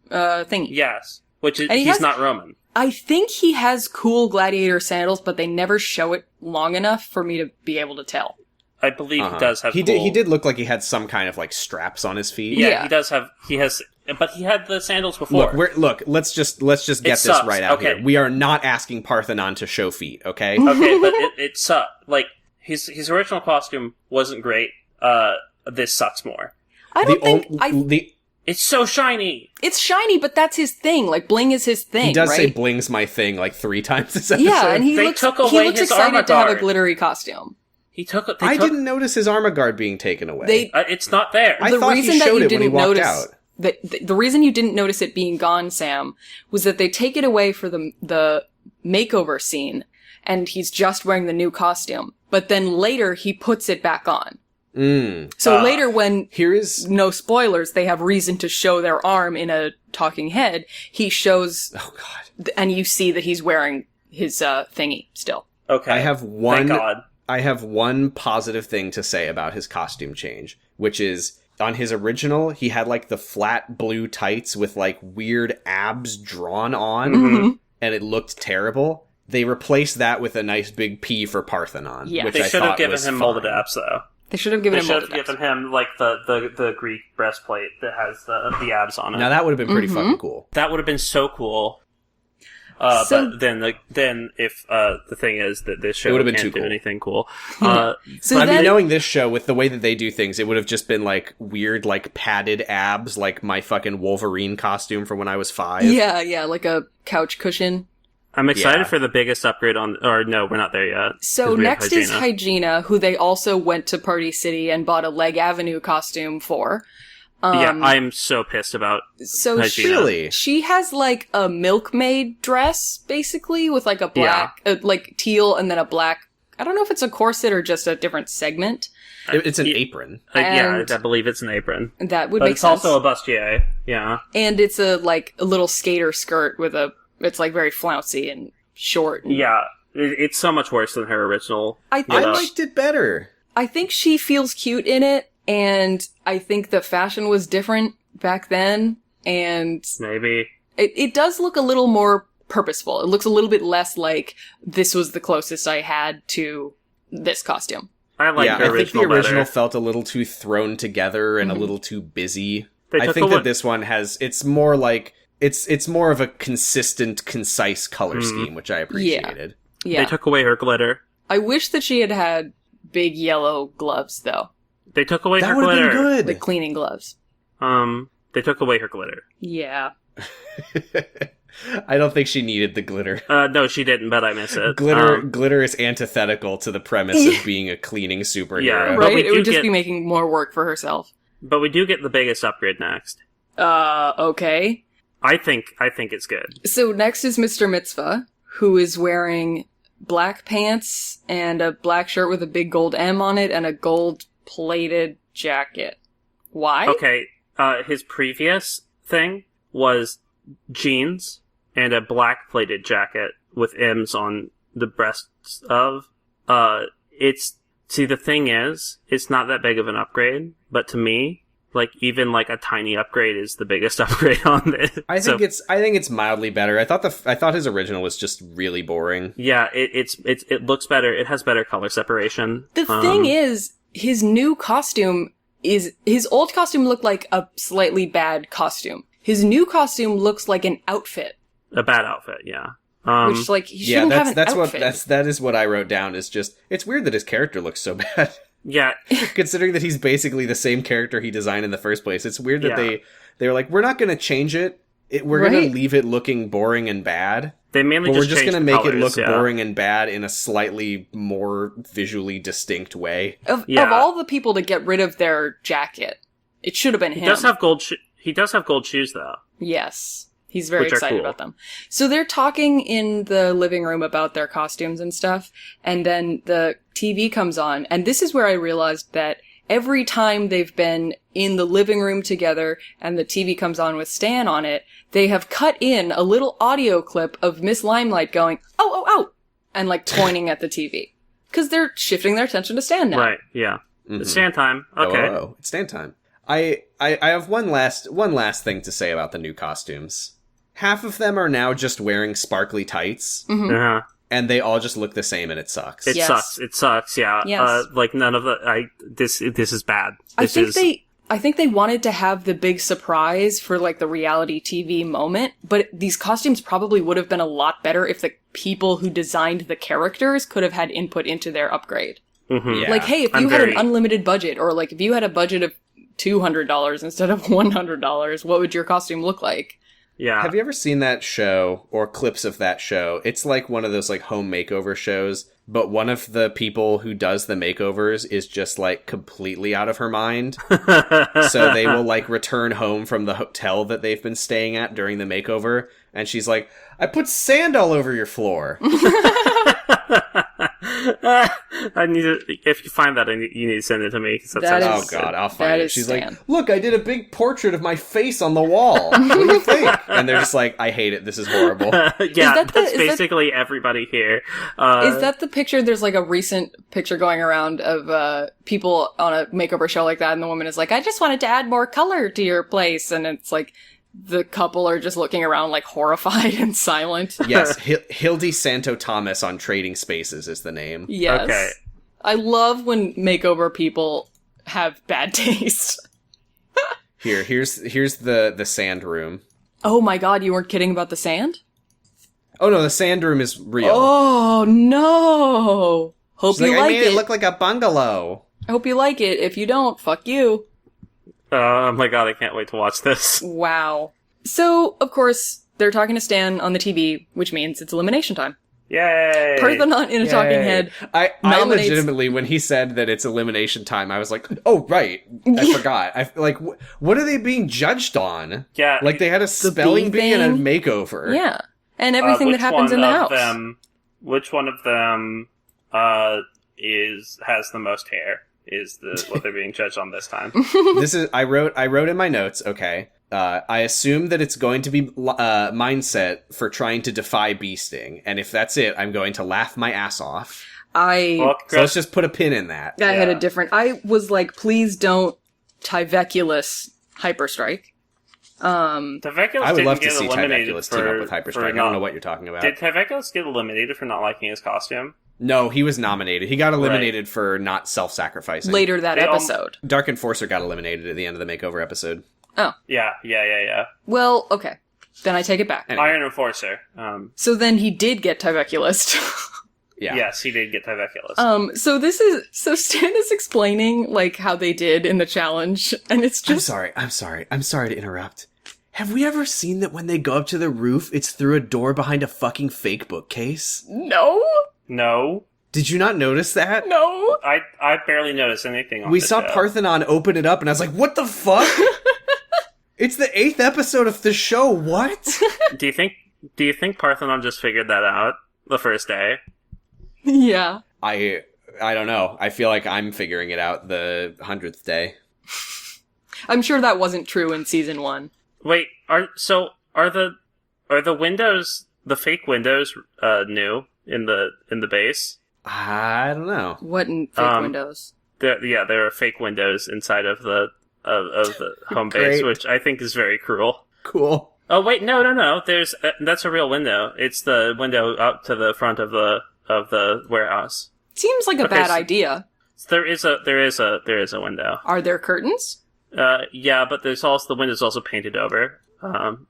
thingy. Yes, which is he's not Roman. I think he has cool gladiator sandals, but they never show it long enough for me to be able to tell. I believe he does have. He did look like he had some kind of like straps on his feet. Yeah, he does have. He has. But he had the sandals before. Let's just get this right out here. We are not asking Parthenon to show feet, okay? Okay, but it sucked. Like, his original costume wasn't great. This sucks more. It's so shiny! It's shiny, but that's his thing. Like, bling is his thing, He does right? say bling's my thing like 3 times this episode. Yeah, and he looks excited to have a glittery costume. I didn't notice his armor guard being taken away. It's not there. I thought he showed it when he walked out. The reason you didn't notice it being gone, Sam, was that they take it away for the makeover scene, and he's just wearing the new costume. But then later, he puts it back on. So later, when no spoilers, they have reason to show their arm in a talking head, he shows... Oh, God. And you see that he's wearing his thingy still. Okay. Thank God. I have one positive thing to say about his costume change, which is... On his original, he had, like, the flat blue tights with, like, weird abs drawn on, and it looked terrible. They replaced that with a nice big P for Parthenon, which they I should thought have given was him fine. molded abs, though. They should have given him, like, the Greek breastplate that has the abs on it. Now, that would have been pretty fucking cool. That would have been so cool. But then if the thing is that this show can't do anything cool. Knowing this show with the way that they do things, it would have just been like weird, like padded abs, like my fucking Wolverine costume from when I was 5. Yeah, like a couch cushion. I'm excited for the biggest upgrade we're not there yet. So next is Hygiena, who they also went to Party City and bought a Leg Avenue costume for. I'm so pissed about Hygiena. She has like a milkmaid dress, basically, with like a black, like teal and then a black, I don't know if it's a corset or just a different segment. It's an apron. I believe it's an apron. That would make sense. But it's also a bustier, yeah. And it's a little skater skirt with it's like very flouncy and short. Yeah, it's so much worse than her original. I liked it better. I think she feels cute in it. And I think the fashion was different back then, and... Maybe. It does look a little more purposeful. It looks a little bit less like, this was the closest I had to this costume. I like the original I think the original better. felt a little too thrown together and a little too busy. They I took think away- that this one has, it's more like, it's more of a consistent, concise color scheme, which I appreciated. Yeah. They took away her glitter. I wish that she had had big yellow gloves, though. They took away That her would have glitter. been good. Like cleaning gloves. They took away her glitter. Yeah. I don't think she needed the glitter. No, she didn't, but I miss it. Glitter is antithetical to the premise of being a cleaning superhero. Yeah, But Right? we It do would just get- be making more work for herself. But we do get the biggest upgrade next. Okay. I think it's good. So next is Mr. Mitzvah, who is wearing black pants and a black shirt with a big gold M on it and a gold-plated jacket. Why? Okay, his previous thing was jeans and a black plated jacket with M's on the breasts of. The thing is, it's not that big of an upgrade, but to me, like, even like a tiny upgrade is the biggest upgrade on this. I think it's mildly better. I thought his original was just really boring. Yeah, it looks better. It has better color separation. The thing is, his new costume his old costume looked like a slightly bad costume. His new costume looks like an outfit, a bad outfit. Yeah. which like he shouldn't have an outfit. That is what I wrote down. Is just it's weird that his character looks so bad. Yeah. Considering that he's basically the same character he designed in the first place. It's weird that Yeah. they were like, we're not going to change it. We're going Right. to leave it looking boring and bad. They mainly But we're just just going to changed make it colors, look yeah. boring and bad in a slightly more visually distinct way. Of Yeah. all the people to get rid of their jacket, it should have been him. He does have gold shoes though. Yes. He's very Which are excited cool. about them. So they're talking in the living room about their costumes and stuff, and then the TV comes on, and this is where I realized that every time they've been in the living room together and the TV comes on with Stan on it, they have cut in a little audio clip of Miss Limelight going, "Oh, oh, oh," and like pointing at the TV. Because they're shifting their attention to Stan now. Right. Yeah. Mhm. It's stand time. Okay. Oh, it's stand time. I have one last thing to say about the new costumes. Half of them are now just wearing sparkly tights, Uh-huh. and they all just look the same, and it sucks. It Yes. sucks. It sucks. Yeah. Yes. Like none of the. This is bad. I This think they wanted to have the big surprise for like the reality TV moment, but these costumes probably would have been a lot better if the people who designed the characters could have had input into their upgrade. Mhm. Yeah. Like, hey, if I'm you had very- an unlimited budget, or like if you had a budget of $200 instead of $100, what would your costume look like? Yeah. Have you ever seen that show or clips of that show? It's like one of those like home makeover shows, but one of the people who does the makeovers is just like completely out of her mind. So they will like return home from the hotel that they've been staying at during the makeover, and she's like, "I put sand all over your floor." I need to. If you find that, you need to send it to me. 'Cause That Oh is- god, I'll that find it. is She's Stan. like, "Look, I did a big portrait of my face on the wall. What do you think?" And they're just like, "I hate it. This is horrible." Yeah, that the- that's is that- basically everybody here. Is that the picture? There's like a recent picture going around of people on a makeover show like that, and the woman is like, "I just wanted to add more color to your place," and it's like the couple are just looking around like horrified and silent. Yes, Hildy Santo Thomas on Trading Spaces is the name. Yes. Okay. I love when makeover people have bad taste. Here's the sand room. Oh my god, you weren't kidding about the sand? Oh no, the sand room is real. Oh no! Hope She's you like, like I made it it. look like a bungalow. I hope you like it. If you don't, fuck you. Oh my god, I can't wait to watch this. Wow. So, of course, they're talking to Stan on the TV, which means it's elimination time. Yay! Parthenon in a talking Yay. head. I nominates- legitimately, when he said that it's elimination time, I was like, oh right, I forgot. I like, what are they being judged on? Yeah. Like they had a spelling bee and a thing? makeover. Yeah. And everything that Which happens in one the of house. Which one of them has the most hair? Is what they're being judged on this time? This is I wrote in my notes. Okay, I assume that it's going to be mindset for trying to defy bee sting, and if that's it, I'm going to laugh my ass off. Well, So let's just put a pin in that. I had a Yeah. different... I was like, please don't Tyveculus Hyperstrike. Tyveculus I would didn't love to get see eliminated Tyveculus for, team up with for Hyperstrike. I not- don't know what you're talking about. Did Tyveculus get eliminated for not liking his costume? No, he was nominated. He got eliminated for not self-sacrificing. Later that episode. Dark Enforcer got eliminated at the end of the makeover episode. Oh. Yeah. Well, okay. Then I take it back. Anyway. Iron Enforcer. So then he did get Tyveculous. Yeah. Yes, he did get Tyveculous. So Stan is explaining, like, how they did in the challenge, and it's just... I'm sorry to interrupt. Have we ever seen that when they go up to the roof, it's through a door behind a fucking fake bookcase? No? No. Did you not notice that? No? I barely noticed anything on We the saw show. Parthenon open it up, and I was like, what the fuck? It's the 8th episode of the show, what? Do you think Parthenon just figured that out the first day? Yeah. I don't know. I feel like I'm figuring it out the 100th day. I'm sure that wasn't true in season 1. Wait, are the windows, the fake windows, new in the base? I don't know. What in fake windows? There are fake windows inside of the home base, which I think is very cruel. Cool. Oh wait, no. There's that's a real window. It's the window up to the front of the warehouse. Seems like a bad idea. There is a window. Are there curtains? Yeah, but the window's also painted over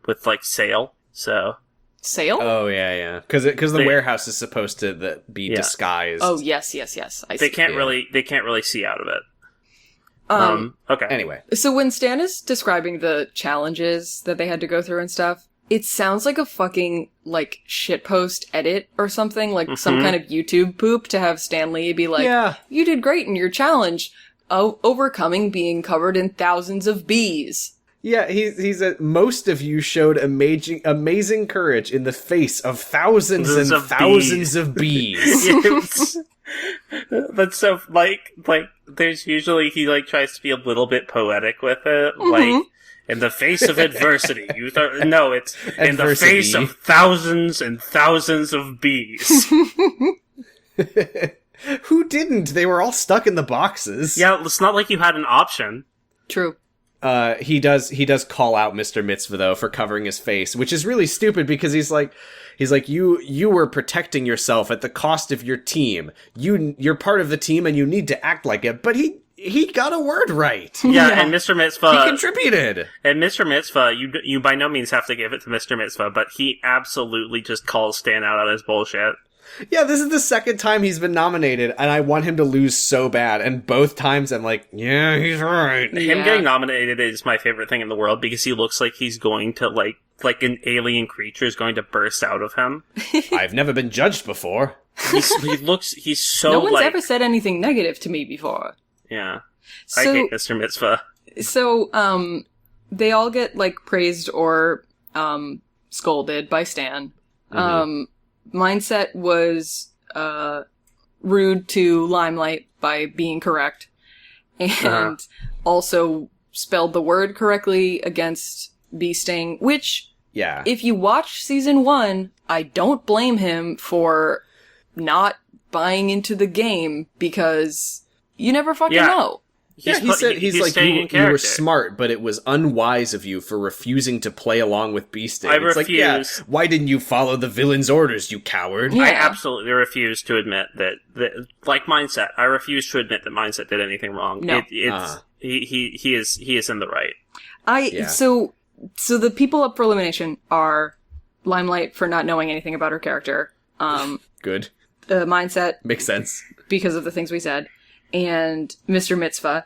with like sail. So Sail? Oh yeah. Because the warehouse is supposed to be disguised. Oh yes. I see. they can't really see out of it. Okay. Anyway, So when Stan is describing the challenges that they had to go through and stuff, it sounds like a fucking, like, shitpost edit or something, like some kind of YouTube poop to have Stan Lee be like, Yeah. You did great in your challenge, overcoming being covered in thousands of bees. yeah, he's most of you showed amazing courage in the face of thousands and thousands of bees. That's so like there's usually he like tries to be a little bit poetic with it, like in the face of adversity. No, it's in the face of thousands and thousands of bees. Who didn't? They were all stuck in the boxes. Yeah, it's not like you had an option. True. He does call out Mr. Mitzvah though for covering his face, which is really stupid because he's like you were protecting yourself at the cost of your team. You're part of the team and you need to act like it. But he got a word right. Yeah, and Mr. Mitzvah he contributed. And Mr. Mitzvah, you by no means have to give it to Mr. Mitzvah, but he absolutely just calls Stan out on his bullshit. Yeah, this is the second time he's been nominated, and I want him to lose so bad. And both times I'm like, yeah, he's right. Him getting nominated is my favorite thing in the world because he looks like he's going to like an alien creature is going to burst out of him. I've never been judged before. He's so No one's ever said anything negative to me before. Yeah. So, I hate Mr. Mitzvah. So, they all get, like, praised or, scolded by Stan. Mindset was, rude to Limelight by being correct. And also spelled the word correctly against Bee Sting, which, if you watch season 1, I don't blame him for not buying into the game because you never fucking know. He said you were smart, but it was unwise of you for refusing to play along with Bee Sting. I refuse. Why didn't you follow the villain's orders, you coward? Yeah. I absolutely refuse to admit that like Mindset, I refuse to admit that Mindset did anything wrong. No. He is in the right. So the people up for elimination are Limelight for not knowing anything about her character. Good. Mindset. Makes sense. Because of the things we said. And Mr. Mitzvah.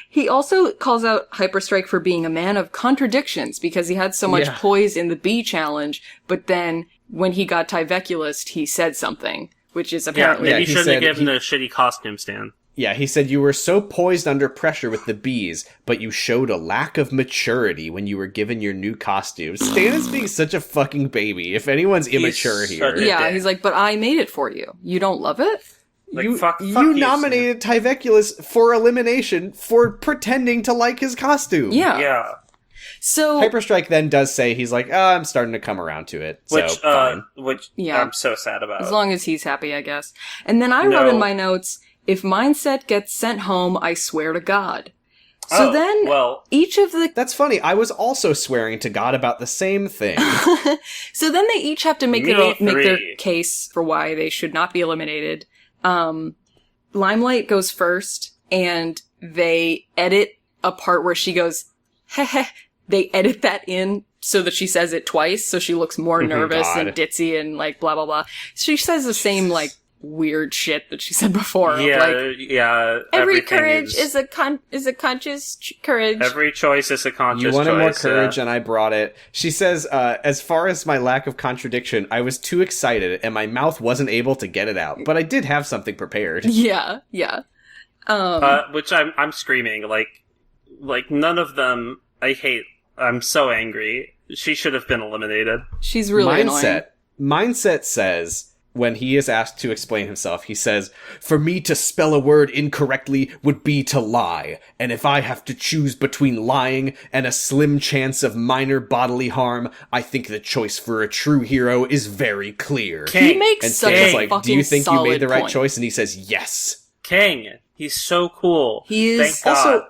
He also calls out Hyperstrike for being a man of contradictions because he had so much poise in the bee challenge, but then when he got Tyveculous, he said something, which is apparently... Maybe you shouldn't have given the shitty costume stand. Yeah, he said you were so poised under pressure with the bees, but you showed a lack of maturity when you were given your new costume. Stan is being such a fucking baby. If anyone's immature here. Yeah, he's like, but I made it for you. You don't love it? Fuck you nominated Tyveculous for elimination for pretending to like his costume. Yeah. So Hyperstrike then does say he's like, I'm starting to come around to it. Which fine. I'm so sad about. As long as he's happy, I guess. And then I wrote in my notes, if Mindset gets sent home, I swear to God. So then, well, each of the... That's funny. I was also swearing to God about the same thing. So then they each have to make their case for why they should not be eliminated. Limelight goes first, and they edit a part where she goes, heh. They edit that in so that she says it twice, so she looks more nervous and ditzy and, like, blah, blah, blah. She says the same, like, weird shit that she said before. Yeah. Every courage is a conscious courage. Every choice is a conscious choice. You wanted more courage, and I brought it. She says, as far as my lack of contradiction, I was too excited, and my mouth wasn't able to get it out. But I did have something prepared. Yeah. Which I'm screaming, like, none of them, I'm so angry. She should have been eliminated. She's really annoying. Mindset says, when he is asked to explain himself, he says, for me to spell a word incorrectly would be to lie. And if I have to choose between lying and a slim chance of minor bodily harm, I think the choice for a true hero is very clear. He makes and such Stan's a like, fucking do you think you made the right point. choice? And he says, yes. King. He's so cool. He is. Thank God. Also,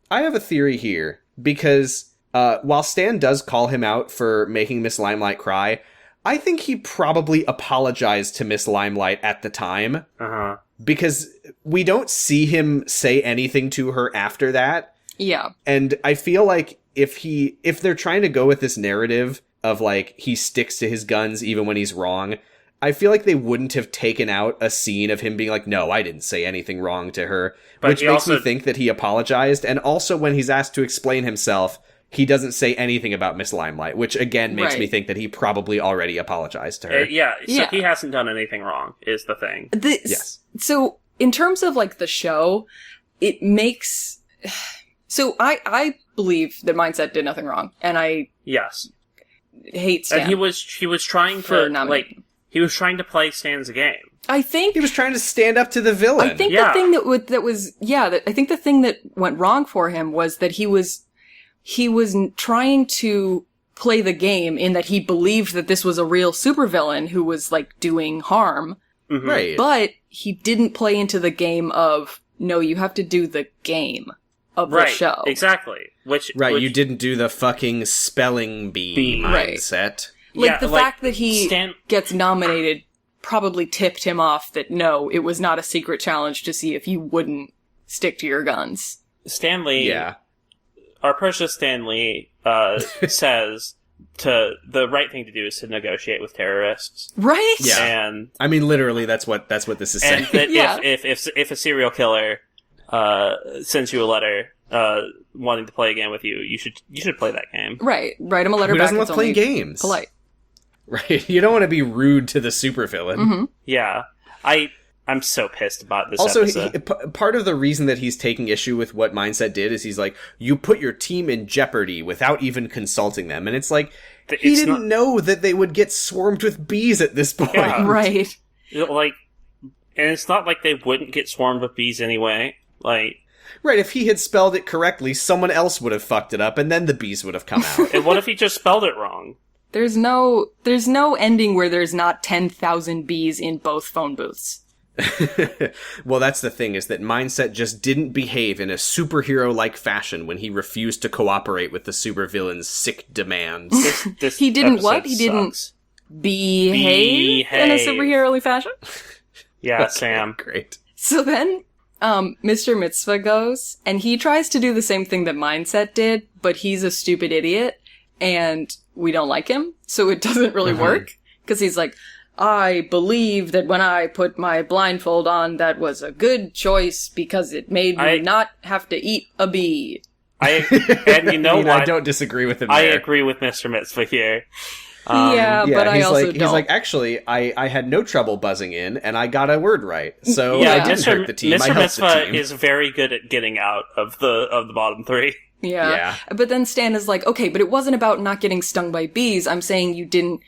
I have a theory here, because while Stan does call him out for making Miss Limelight cry, I think he probably apologized to Miss Limelight at the time. Uh-huh. Because we don't see him say anything to her after that. Yeah. And I feel like if they're trying to go with this narrative of, like, he sticks to his guns even when he's wrong, I feel like they wouldn't have taken out a scene of him being like, no, I didn't say anything wrong to her. But which makes me think that he apologized. And also when he's asked to explain himself, he doesn't say anything about Miss Limelight, which again makes me think that he probably already apologized to her. He hasn't done anything wrong, is the thing. Yes. So, in terms of, like, the show, it makes... So, I believe that Mindset did nothing wrong, and I hate Stan. And he was trying he was trying to play Stan's game. I think... He was trying to stand up to the villain. I think the thing I think the thing that went wrong for him was that he was trying to play the game in that he believed that this was a real supervillain who was, like, doing harm. Mm-hmm. Right. But he didn't play into the game of, no, you have to do the game of the show. Exactly. Which you didn't do the fucking spelling bee mindset. Like, the fact that he gets nominated probably tipped him off that, no, it was not a secret challenge to see if you wouldn't stick to your guns. Stanley... Yeah. Our precious Stanley says the right thing to do is to negotiate with terrorists. Right? Yeah. And I mean, literally, that's what this is saying. And that if a serial killer sends you a letter wanting to play a game with you, you should play that game. Right. Write him a letter Who back. doesn't love playing games? Polite. Right. You don't want to be rude to the supervillain. Mm-hmm. Yeah. I'm so pissed about this also, episode. Part of the reason that he's taking issue with what Mindset did is he's like, you put your team in jeopardy without even consulting them. And it's like, he didn't know that they would get swarmed with bees at this point. Yeah. Right. Like, and it's not like they wouldn't get swarmed with bees anyway. Like... Right, if he had spelled it correctly, someone else would have fucked it up, and then the bees would have come out. And what if he just spelled it wrong? There's no ending where there's not 10,000 bees in both phone booths. Well, that's the thing, is that Mindset just didn't behave in a superhero-like fashion when he refused to cooperate with the supervillain's sick demands. He didn't what? He didn't behave in a superhero-like fashion? Yeah, okay, Sam. Great. So then, Mr. Mitzvah goes, and he tries to do the same thing that Mindset did, but he's a stupid idiot, and we don't like him, so it doesn't really work, because he's like, I believe that when I put my blindfold on, that was a good choice because it made me not have to eat a bee. And you know what? I don't disagree with him there. I agree with Mr. Mitzvah here. But I also don't. He's like, actually, I had no trouble buzzing in, and I got a word right. So I didn't hurt the team. Mr. I helped Mitzvah the team. is very good at getting out of the bottom three. Yeah. But then Stan is like, okay, but it wasn't about not getting stung by bees. I'm saying you didn't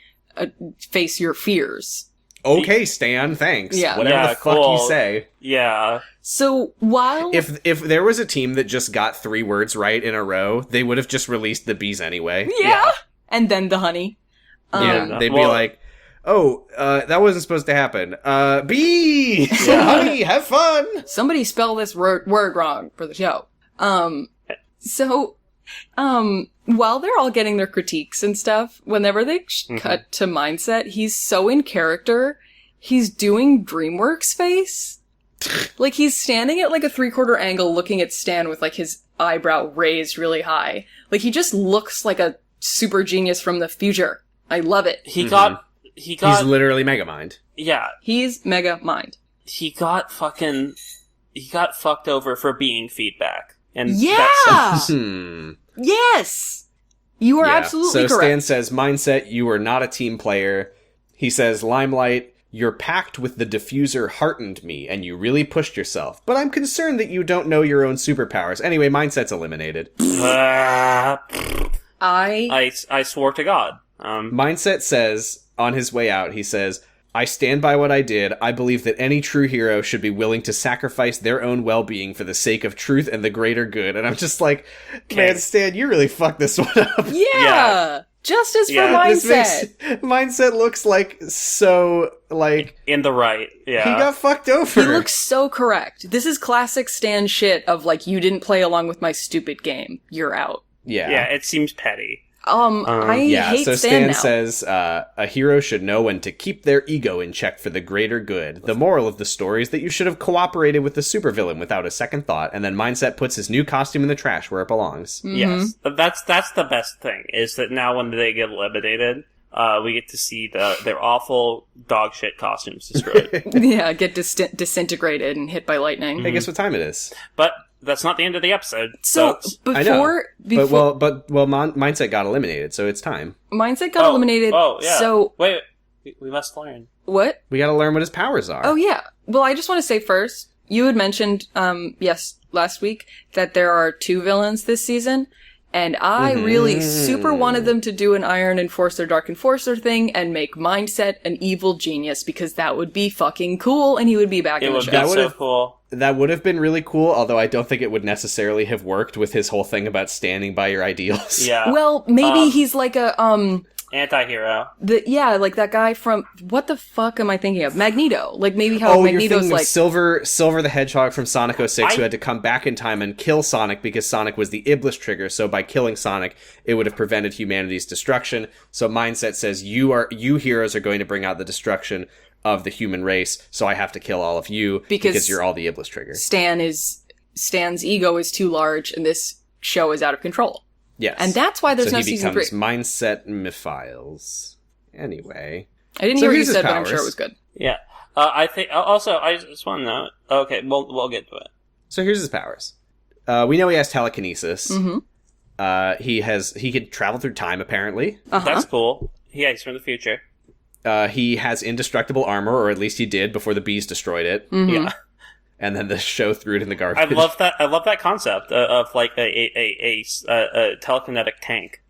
face your fears. Okay, Stan, thanks. Yeah. Whatever the fuck you say. Yeah. So while... If there was a team that just got 3 words right in a row, they would have just released the bees anyway. Yeah. And then the honey. They'd be like, oh, that wasn't supposed to happen. Bee! Honey, have fun! Somebody spell this word wrong for the show. So, while they're all getting their critiques and stuff, whenever they cut to Mindset, he's so in character, he's doing DreamWorks face. Like, he's standing at, like, a 3/4 angle looking at Stan with, like, his eyebrow raised really high. Like, he just looks like a super genius from the future. I love it. He's literally Megamind. Yeah. He's Mega Mind. He got fucked over for being feedback. And yeah! Yes! You are absolutely so correct. Stan says, Mindset, you are not a team player. He says, Limelight, your pact with the diffuser heartened me, and you really pushed yourself. But I'm concerned that you don't know your own superpowers. Anyway, Mindset's eliminated. I swore to God. Mindset says, on his way out, he says, I stand by what I did. I believe that any true hero should be willing to sacrifice their own well-being for the sake of truth and the greater good. And I'm just like, man, Stan, you really fucked this one up. Yeah! Justice for Mindset! Mindset looks like so, like... in the right, yeah. He got fucked over. He looks so correct. This is classic Stan shit of, like, you didn't play along with my stupid game. You're out. Yeah. Yeah, it seems petty. I hate so Stan now. says, a hero should know when to keep their ego in check for the greater good. The moral of the story is that you should have cooperated with the supervillain without a second thought, and then Mindset puts his new costume in the trash where it belongs. Mm-hmm. Yes. That's the best thing, is that now when they get eliminated, we get to see their awful dog shit costumes destroyed. Yeah, get disintegrated and hit by lightning. Hey, guess what time it is? But that's not the end of the episode. So, before Mindset got eliminated, so it's time. Mindset got eliminated. Oh, yeah. So, wait, we must learn. What? We gotta learn what his powers are. Oh, yeah. Well, I just want to say first, you had mentioned, last week, that there are 2 villains this season, and I really super wanted them to do an Iron Enforcer, Dark Enforcer thing and make Mindset an evil genius, because that would be fucking cool, and he would be back in the show. It would be so cool. That would have been really cool, although I don't think it would necessarily have worked with his whole thing about standing by your ideals. Yeah. Well, maybe he's like a, anti-hero. Like that guy from, what the fuck am I thinking of? Magneto. Like, maybe how Magneto's like... Silver the Hedgehog from Sonic 06, who had to come back in time and kill Sonic because Sonic was the Iblis trigger, so by killing Sonic, it would have prevented humanity's destruction. So Mindset says, you heroes are going to bring out the destruction of the human race, so I have to kill all of you because you're all the Iblis trigger. Stan's ego is too large, and this show is out of control. Yes. And that's why there's no season 3. So he becomes Mindset Mephiles. Anyway. I didn't hear what you said, but I'm sure it was good. Yeah. I think, also, I just want to know, okay, we'll get to it. So here's his powers. We know he has telekinesis. Mm-hmm. He could travel through time, apparently. That's cool. Yeah, he's from the future. He has indestructible armor, or at least he did before the bees destroyed it. Mm-hmm. Yeah. And then the show threw it in the garbage. I love that concept of like a telekinetic tank.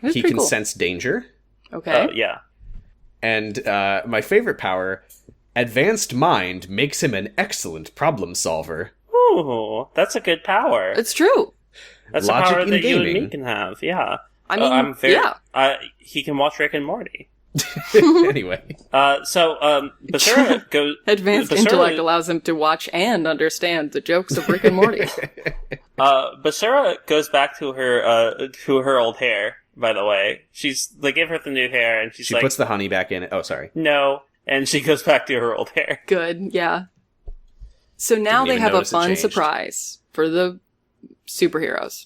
He can sense danger. Okay. Yeah. And my favorite power, Advanced Mind, makes him an excellent problem solver. Ooh, that's a good power. It's true. That's Logic a power in that gaming. you and me can have. Yeah. I mean, he can watch Rick and Morty. Anyway. Basura goes... Advanced intellect allows him to watch and understand the jokes of Rick and Morty. Basura goes back to her old hair, by the way. They give her the new hair, and she puts the honey back in it. Oh, sorry. No. And she goes back to her old hair. Good, yeah. So now they have a fun surprise for the superheroes.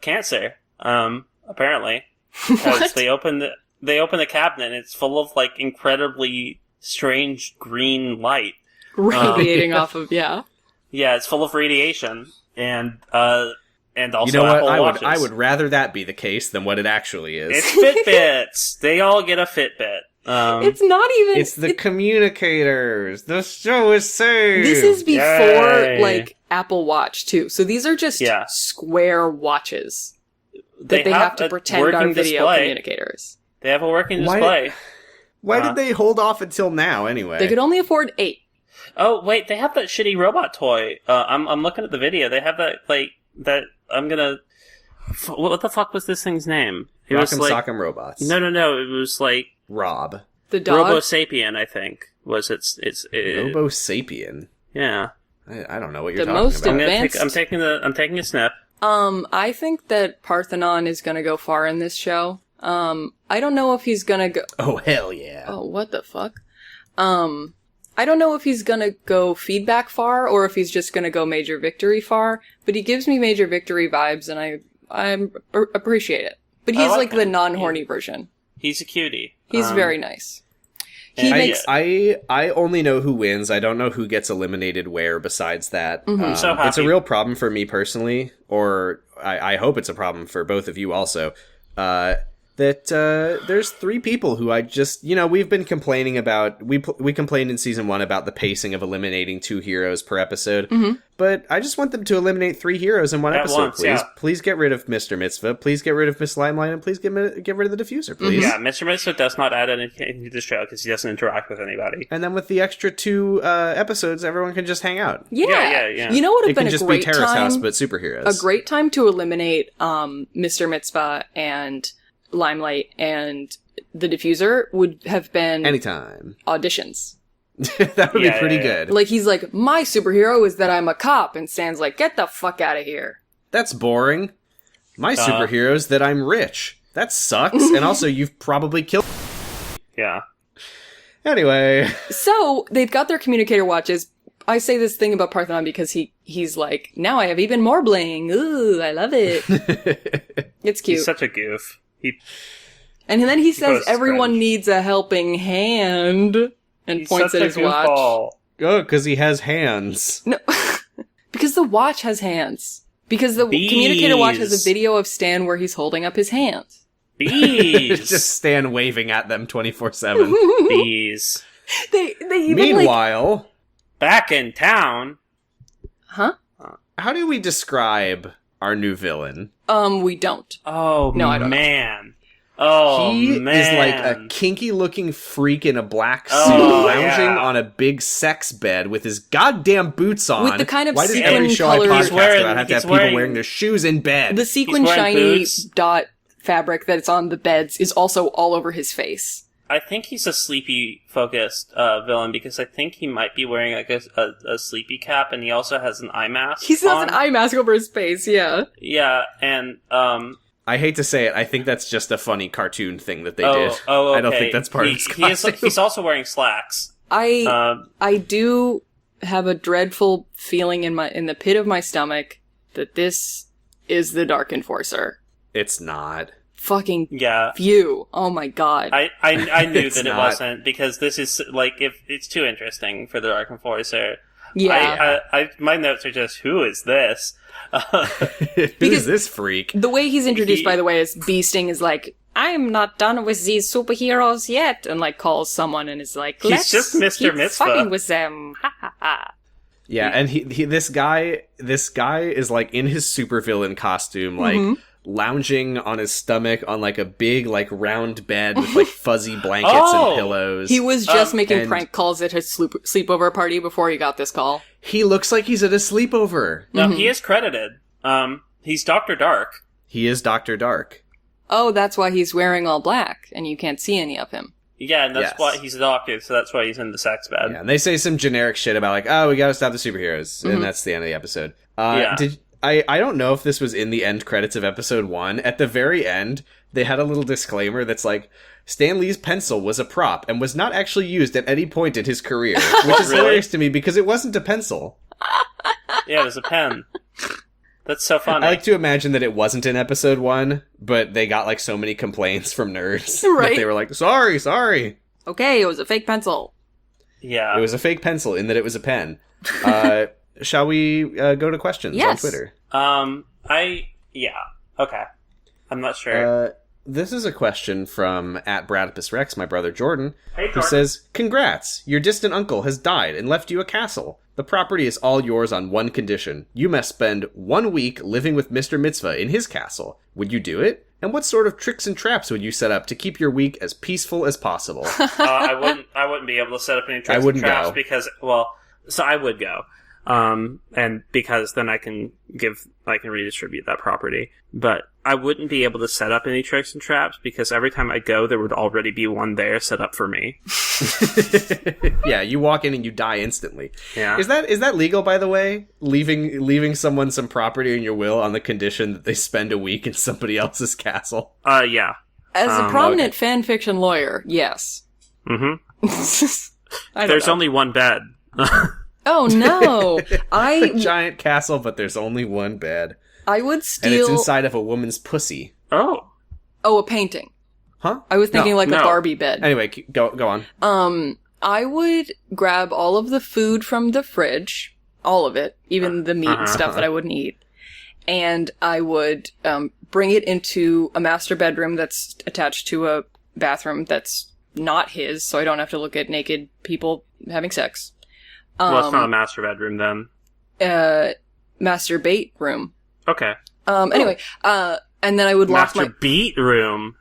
Cancer, apparently. Because they open the cabinet and it's full of, like, incredibly strange green light. Radiating off of, yeah. Yeah, it's full of radiation. And also you know what? Apple Watches. I would rather that be the case than what it actually is. It's Fitbits! They all get a Fitbit. It's not even... It's the communicators! The show is saved! This is before, Yay. like, Apple Watch, too. So these are just square watches that they have to pretend are video communicators. They have a working display. Why did they hold off until now, anyway? They could only afford 8. Oh, wait, they have that shitty robot toy. I'm looking at the video. They have that, I'm gonna... What the fuck was this thing's name? It was Rock'em Sock'em Robots. No. It was like... Rob. The dog? Robo Sapien, I think, was its Robo Sapien? Yeah. I don't know what you're The talking most about. advanced- I'm taking a snap. I think that Parthenon is gonna go far in this show. I don't know if he's gonna go... Oh, hell yeah. Oh, what the fuck? I don't know if he's gonna go feedback far or if he's just gonna go major victory far, but he gives me major victory vibes and I appreciate it. But he's like the non-horny version. He's a cutie. He's very nice. He makes... I only know who wins. I don't know who gets eliminated where besides that. I'm so happy. It's a real problem for me personally, or I hope it's a problem for both of you also. That there's 3 people who I just, we've been complaining about, we complained in season 1 about the pacing of eliminating 2 heroes per episode, but I just want them to eliminate 3 heroes in one episode, once, please. yeah. Please get rid of Mr. Mitzvah, please get rid of Miss Limelight, and please get rid of the diffuser, please. Yeah, Mr. Mitzvah does not add anything to the show because he doesn't interact with anybody. And then with the extra 2 episodes, everyone can just hang out. Yeah. Yeah. You know what would It have been can a just be great Terrace time? House, but superheroes. A great time to eliminate Mr. Mitzvah and Limelight and the diffuser would have been Anytime. auditions. That would be pretty good. Like, he's like, my superhero is that I'm a cop, and Stan's like, get the fuck out of here. That's boring. My superhero's that I'm rich. That sucks. And also, you've probably killed... Yeah. Anyway. So, they've got their communicator watches. I say this thing about Parthenon because he's like, now I have even more bling. Ooh, I love it. It's cute. He's such a goof. And then he says goes everyone cringe. needs a helping hand and He's points such at a his watch. goofball. Oh, because he has hands. No, because the watch has hands. Because the Bees. communicator watch has a video of Stan where he's holding up his hands. Bees. Just Stan waving at them 24/7. Bees. They even Meanwhile, Back in town. Huh? how do we describe our new villain? We don't. Oh, No, I don't know. man. Oh, He man. is like a kinky-looking freak in a black suit, Oh, lounging yeah. on a big sex bed with his goddamn boots on. With the kind of Why does sequin every show I colored- podcast He's wearing- about have to have he's people wearing- wearing their shoes in bed? The sequin He's wearing shiny boots. dot fabric that's on the beds is also all over his face. I think he's a sleepy-focused villain because I think he might be wearing like a sleepy cap, and he also has an eye mask. He still has on. an eye mask over his face, yeah. Yeah, and I hate to say it, I think that's just a funny cartoon thing that they oh, did. oh, okay. I don't think that's part of his costume. He's also wearing slacks. I do have a dreadful feeling in the pit of my stomach that this is the Dark Enforcer. It's not. Fucking Yeah. phew. Oh my god. I knew It's that it not. wasn't because this is like if it's too interesting for the Dark Enforcer. yeah. My notes are just who is this? Who's Because- this freak? The way he's introduced, by the way, is Bee Sting is like, I'm not done with these superheroes yet, and like calls someone and is like, He's let's just Mr. keep Mitzvah. fucking with them. Ha ha ha. Yeah, and he this guy is like in his supervillain costume, like lounging on his stomach on like a big like round bed with like fuzzy blankets Oh! and pillows. He was just making and- prank calls at his sleepover party before he got this call. He looks like he's at a sleepover. No, he is credited. He's Dr. Dark. He is Dr. Dark. Oh, that's why he's wearing all black, and you can't see any of him. Yeah, and that's Yes. why he's a doctor, so that's why he's in the sex bed. Yeah, and they say some generic shit about like, oh, we gotta stop the superheroes, and that's the end of the episode. Yeah. I don't know if this was in the end credits of episode 1. At the very end, they had a little disclaimer that's like, Stan Lee's pencil was a prop and was not actually used at any point in his career, which is Really? hilarious to me because it wasn't a pencil. Yeah, it was a pen. That's so funny. I like to imagine that it wasn't in episode 1, but they got like so many complaints from nerds Right. that they were like, sorry. Okay, it was a fake pencil. Yeah. It was a fake pencil in that it was a pen. Shall we go to questions on Yes. Twitter? Yeah. Okay. I'm not sure. This is a question from @Bradipus my brother Jordan, Hey, who Jordan. says, Congrats! Your distant uncle has died and left you a castle. The property is all yours on one condition. You must spend 1 week living with Mr. Mitzvah in his castle. Would you do it? And what sort of tricks and traps would you set up to keep your week as peaceful as possible? I wouldn't be able to set up any tricks I wouldn't and traps go. because, so I would go. And because then I can redistribute that property. But, I wouldn't be able to set up any tricks and traps because every time I go, there would already be one there set up for me. Yeah, you walk in and you die instantly. Yeah. Is that legal, by the way? Leaving someone some property in your will on the condition that they spend a week in somebody else's castle? Yeah. As a prominent fan fiction lawyer, yes. Mm-hmm. There's only one bed. Oh no! A giant castle, but there's only one bed. I would steal... And it's inside of a woman's pussy. Oh, a painting. Huh? I was thinking a Barbie bed. Anyway, go on. I would grab all of the food from the fridge, all of it, even the meat and stuff that I wouldn't eat, and I would bring it into a master bedroom that's attached to a bathroom that's not his, so I don't have to look at naked people having sex. Well, it's not a master bedroom then. Masturbate room. Okay. Anyway, and then I would lock my... Masturbate room.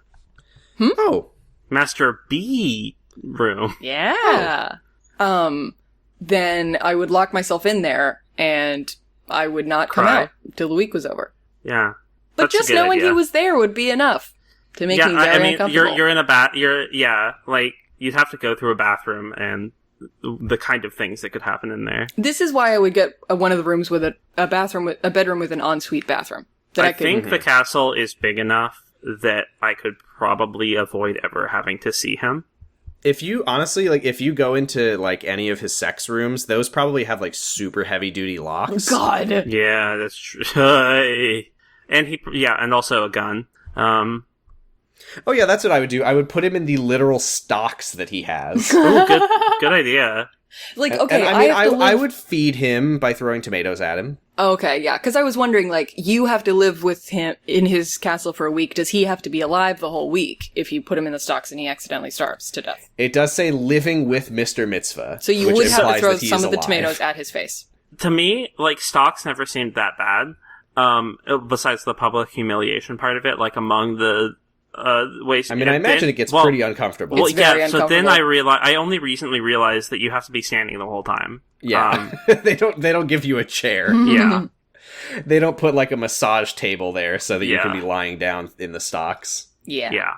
Oh. Masturbate room. Yeah. Then I would lock myself in there, and I would not come out till the week was over. Yeah. But just knowing he was there would be enough to make me very uncomfortable. You're in a you'd have to go through a bathroom and the kind of things that could happen in there. This is why I would get one of the rooms with a bedroom with an ensuite bathroom. I think the castle is big enough that I could probably avoid ever having to see him. If you go into any of his sex rooms, those probably have super heavy duty locks. God. Yeah, that's true. And also a gun. Oh yeah, that's what I would do. I would put him in the literal stocks that he has. Ooh, good idea. I would feed him by throwing tomatoes at him. Okay, yeah, because I was wondering, you have to live with him in his castle for a week. Does he have to be alive the whole week if you put him in the stocks and he accidentally starves to death? It does say living with Mr. Mitzvah. So you would have to throw some of the tomatoes at his face. To me, stocks never seemed that bad. Besides the public humiliation part of it, among the ways. I mean, I imagine it gets pretty uncomfortable. Well, yeah. So then I only recently realized that you have to be standing the whole time. Yeah, they don't give you a chair. Yeah, they don't put a massage table there so that you can be lying down in the stocks. Yeah.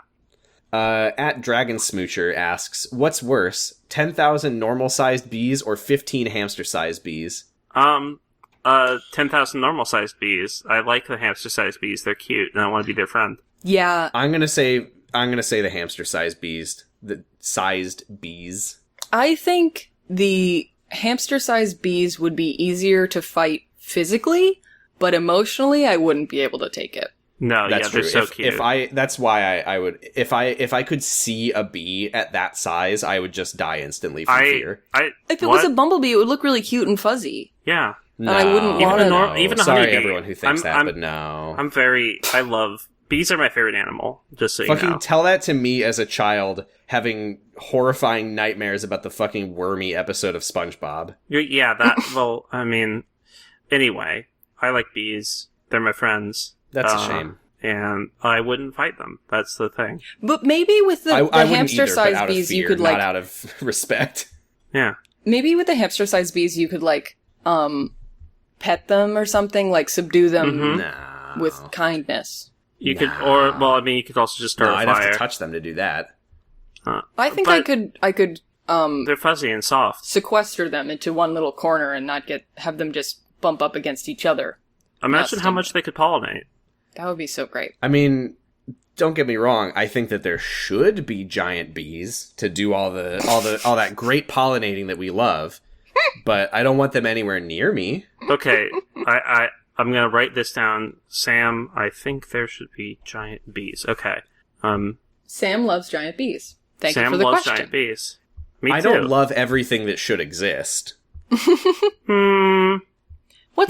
At Dragon Smoocher asks, "What's worse, 10,000 normal-sized bees or 15 hamster-sized bees?" 10,000 normal-sized bees. I like the hamster-sized bees. They're cute, and I want to be their friend. Yeah. I'm gonna say the hamster-sized bees. The sized bees. I think the hamster-sized bees would be easier to fight physically, but emotionally, I wouldn't be able to take it. No, that's true. They're so cute. That's why I would. If I could see a bee at that size, I would just die instantly from fear. If it was a bumblebee, it would look really cute and fuzzy. Yeah. No, and I wouldn't want to. Even a Sorry, honeybee. everyone who thinks but no. I love bees. Are my favorite animal. Just so you know. Fucking tell that to me as a child having horrifying nightmares about the fucking wormy episode of SpongeBob. Anyway, I like bees. They're my friends. That's a shame. And I wouldn't fight them. That's the thing. But maybe with the hamster-sized bees, you could not out of respect. Yeah. Maybe with the hamster-sized bees, you could pet them or something, subdue them with kindness. You could also just start a fire. I'd have to touch them to do that. I think I could. They're fuzzy and soft. Sequester them into one little corner and not have them just bump up against each other. Imagine how much they could pollinate. That would be so great. I mean, don't get me wrong. I think that there should be giant bees to do all that great pollinating that we love, but I don't want them anywhere near me. Okay, I'm gonna write this down, Sam. I think there should be giant bees. Okay. Sam loves giant bees. Thank you for the question. Sam loves giant bees. Me too. I don't love everything that should exist. What's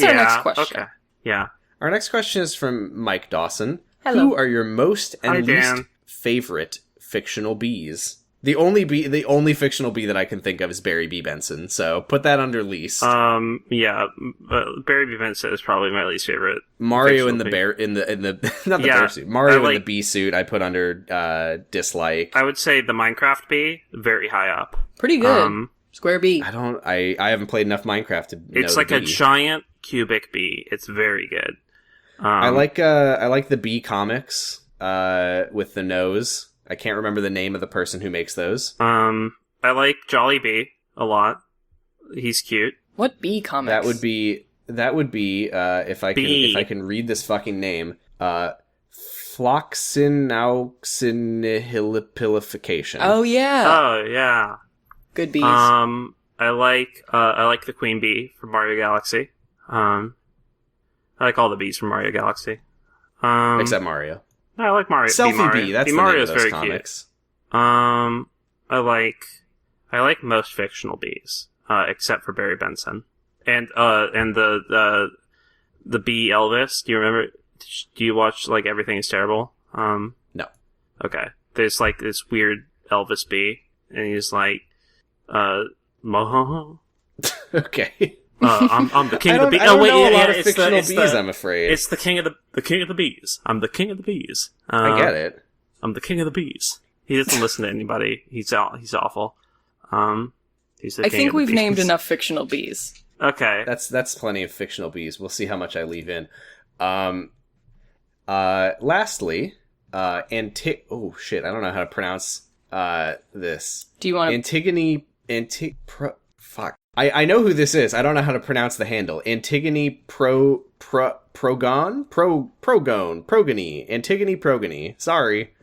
our next question? Okay. Yeah. Our next question is from Mike Dawson. Hello. Who are your most and least favorite fictional bees? The only fictional bee that I can think of is Barry B. Benson, so put that under least. Barry B. Benson is probably my least favorite. Mario in the bear in the not the bear suit. Mario in the bee suit I put under dislike. I would say the Minecraft bee very high up. Pretty good. Square bee. I haven't played enough Minecraft to know it's like a giant cubic bee. It's very good. I like the B comics with the nose. I can't remember the name of the person who makes those. I like Jolly Bee a lot. He's cute. What B comics? That would be if I can read this fucking name. Floxinauxinihilipilification. Oh yeah. Oh yeah. Good bees. I like the Queen Bee from Mario Galaxy. I like all the bees from Mario Galaxy. Except Mario. I like Mario. Selfie Bee, that's the name of those very comics. Cute. I like most fictional bees, except for Barry Benson. And the bee Elvis. Do you remember? Do you watch like Everything Is Terrible? No. Okay. There's like this weird Elvis bee, and he's like, Moho. Okay. I'm the king of the bees. I don't know a lot of fictional bees. I'm afraid it's the king of the bees. I'm the king of the bees. I get it. I'm the king of the bees. He doesn't listen to anybody. He's awful. He's the I king think of the we've bees. named enough fictional bees. Okay. That's plenty of fictional bees. We'll see how much I leave in. Lastly, oh shit, I don't know how to pronounce this. Do you want to? Antigone. Fuck. I know who this is. I don't know how to pronounce the handle. Antigone Progone. Antigone Progone. Sorry.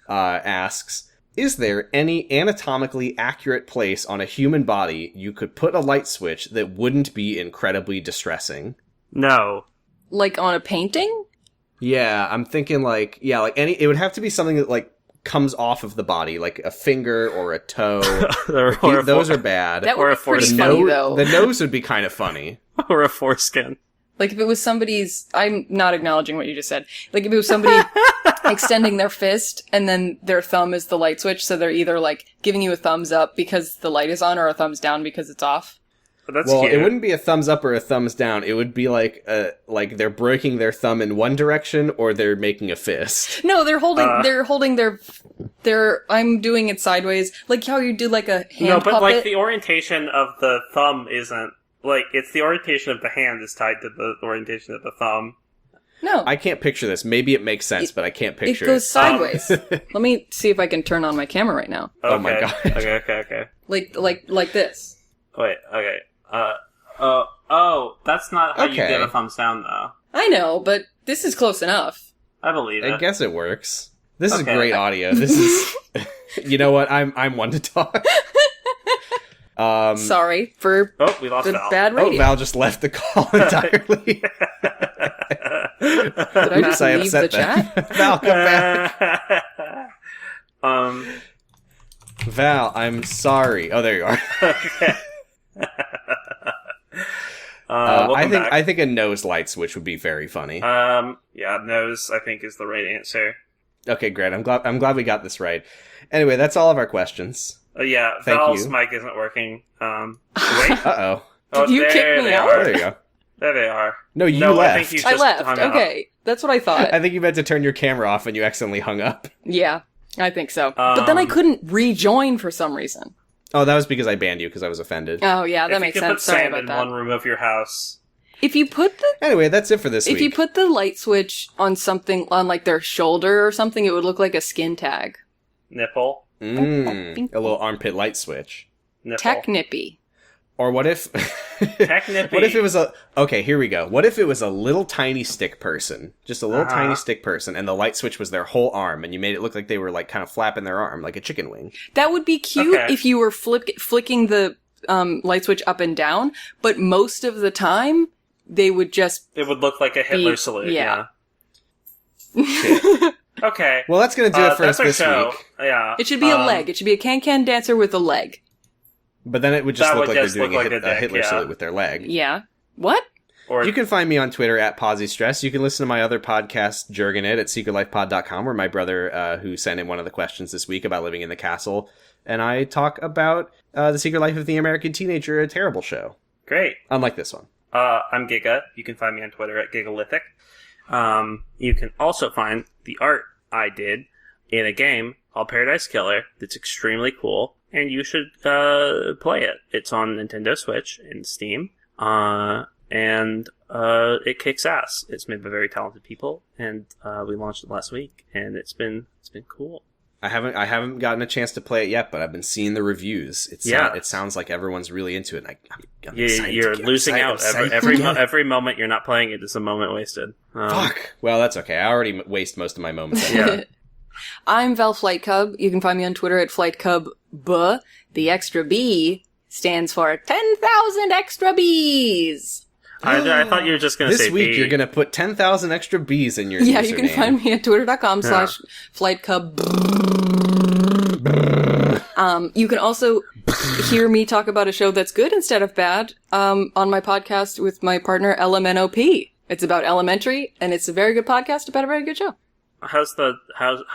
Asks, is there any anatomically accurate place on a human body you could put a light switch that wouldn't be incredibly distressing? No. Like on a painting? Yeah, I'm thinking it would have to be something that like comes off of the body, like a finger or a toe. Those are bad. That would be pretty funny, though. The nose would be kind of funny. Or a foreskin. Like if it was somebody's... I'm not acknowledging what you just said. Like if it was somebody extending their fist and then their thumb is the light switch, so they're either like giving you a thumbs up because the light is on or a thumbs down because it's off. That's well, cute. It wouldn't be a thumbs up or a thumbs down. It would be like they're breaking their thumb in one direction or they're making a fist. No, they're holding their I'm doing it sideways. Like how you do like a hand puppet. Like the orientation of the thumb isn't like it's the orientation of the hand is tied to the orientation of the thumb. No. I can't picture this. Maybe it makes sense, but I can't picture it. It goes sideways. Let me see if I can turn on my camera right now. Okay. Oh my god. Okay. Like this. Wait, okay. That's not how you get a thumbs down, though. I know, but this is close enough. I believe it. I guess it works. This is great audio. This is... You know what? I'm one to talk. Sorry for we lost the Val. bad radio. Val just left the call entirely. Did I just leave the chat? Val, come back. Val, I'm sorry. Oh, there you are. Okay. I think a nose light switch would be very funny. Yeah, nose I think is the right answer. Okay, great. I'm glad we got this right. Anyway, that's all of our questions. Yeah, Thank Val's you. mic isn't working. Wait. Uh-oh. Did you kick me out? Oh, there you go. There they are. No, you I left. think you I just left. hung up. Okay, that's what I thought. I think you meant to turn your camera off and you accidentally hung up. Yeah, I think so. But then I couldn't rejoin for some reason. Oh, that was because I banned you because I was offended. Oh yeah, that If makes you could sense. put Sorry sand about in that. one room of your house. If you put the Anyway, that's it for this week. If you put the light switch on something, on like their shoulder or something, it would look like a skin tag. Nipple. A little armpit light switch. Nipple. Tech nippy. Or what if... Technippy. What if it was a... Okay, here we go. What if it was a little tiny stick person? Just a little tiny stick person, and the light switch was their whole arm, and you made it look like they were like kind of flapping their arm, like a chicken wing. That would be cute Okay. if you were flicking the light switch up and down, but most of the time, they would just... It would look like a Hitler salute. yeah. Okay. Well, that's going to do it for us that's our this show. week. Yeah. It should be a leg. It should be a can-can dancer with a leg. But then it would just That look would like just they're doing look like a a dick, Hitler yeah. salute with their leg. Yeah. What? Or You can find me on Twitter at PosiStress. You can listen to my other podcast, Jurgen It, at secretlifepod.com, where my brother, who sent in one of the questions this week about living in the castle, and I talk about The Secret Life of the American Teenager, a terrible show. great. Unlike this one. I'm Giga. You can find me on Twitter at Gigalithic. You can also find the art I did in a game called Paradise Killer that's extremely cool, and you should play it. It's on Nintendo Switch and Steam. and it kicks ass. It's made by very talented people, and we launched it last week, and it's been cool. I haven't gotten a chance to play it yet, but I've been seeing the reviews. It sounds like everyone's really into it. And I'm excited. You're losing out every moment you're not playing it is a moment wasted. Fuck. Well, that's okay. I already waste most of my moments. Yeah. I'm Val Flight Cub. You can find me on Twitter at FlightCub. The extra B stands for 10,000 extra B's. I thought you were just going to say this week B. You're going to put 10,000 extra B's in your Yeah, username. you can find me at twitter.com/FlightCub. You can also hear me talk about a show that's good instead of bad on my podcast with my partner LMNOP. It's about elementary, and it's a very good podcast about a very good show. How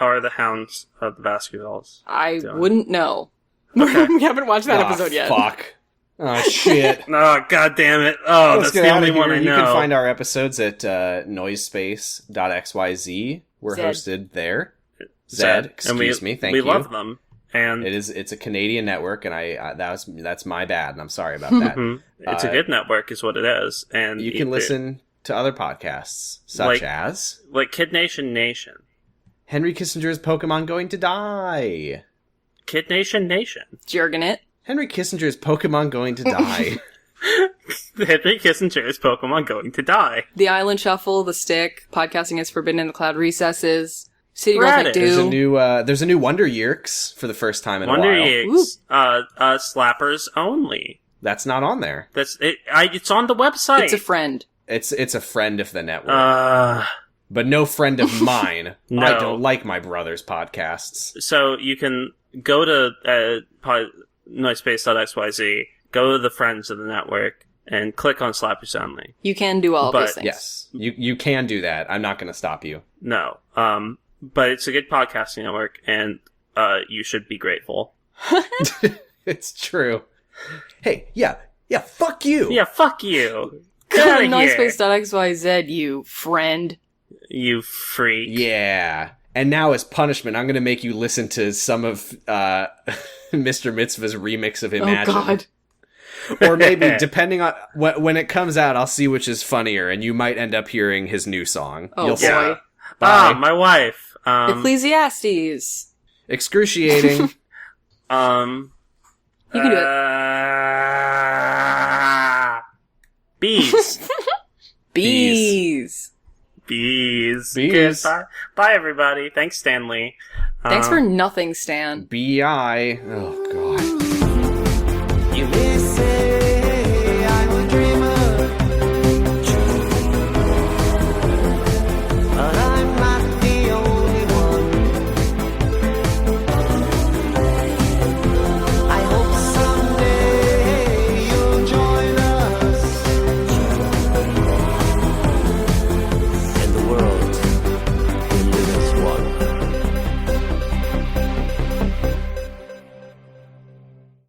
are the Hounds of the Baskervilles I doing? wouldn't know. Okay. We haven't watched that episode yet. Fuck. Oh, shit. Oh, god damn it. Oh, Let's that's get the out only of here. one I know. You can find our episodes at noisespace.xyz. We're Zed. hosted there. Zed, excuse me, thank you. We love them. And It's a Canadian network, and that's my bad, and I'm sorry about that. it's a good network is what it is. And You can listen to other podcasts, such as like Kid Nation Nation. Henry Kissinger's Pokemon Going to Die. Kid Nation Nation. Jergin it. Henry Kissinger's Pokemon Going to Die. Henry Kissinger's Pokemon Going to Die. The Island Shuffle, The Stick, Podcasting is Forbidden in the Cloud Recesses, City Girls Like Radish. Do. There's a new Wonder Yeerks for the first time in Wonder a while. Yeeks. Slappers only. That's not on there. That's it. It's on the website. It's a friend. It's a friend of the network. But no friend of mine. No. I don't like my brother's podcasts. So you can go to noisepace.xyz, go to the friends of the network, and click on Slappers Only. You can do all of But- those things. Yes, you can do that. I'm not going to stop you. No. But it's a good podcasting network, and you should be grateful. It's true. Hey, yeah, fuck you. Yeah, fuck you. Go Get to out of here, noisepace.xyz, you friend. you freak. Yeah. And now, as punishment, I'm going to make you listen to some of Mr. Mitzvah's remix of Imagine. Oh, God. Or maybe, depending on when it comes out, I'll see which is funnier, and you might end up hearing his new song. Oh, You'll boy. see. Yeah. Bye. My wife. Ecclesiastes. Excruciating. You can do it. Bees. Bees. Bees. Bees. Goodbye. Bye, everybody. Thanks, Stanley. Thanks for nothing, Stan. B.I. Oh, God. You live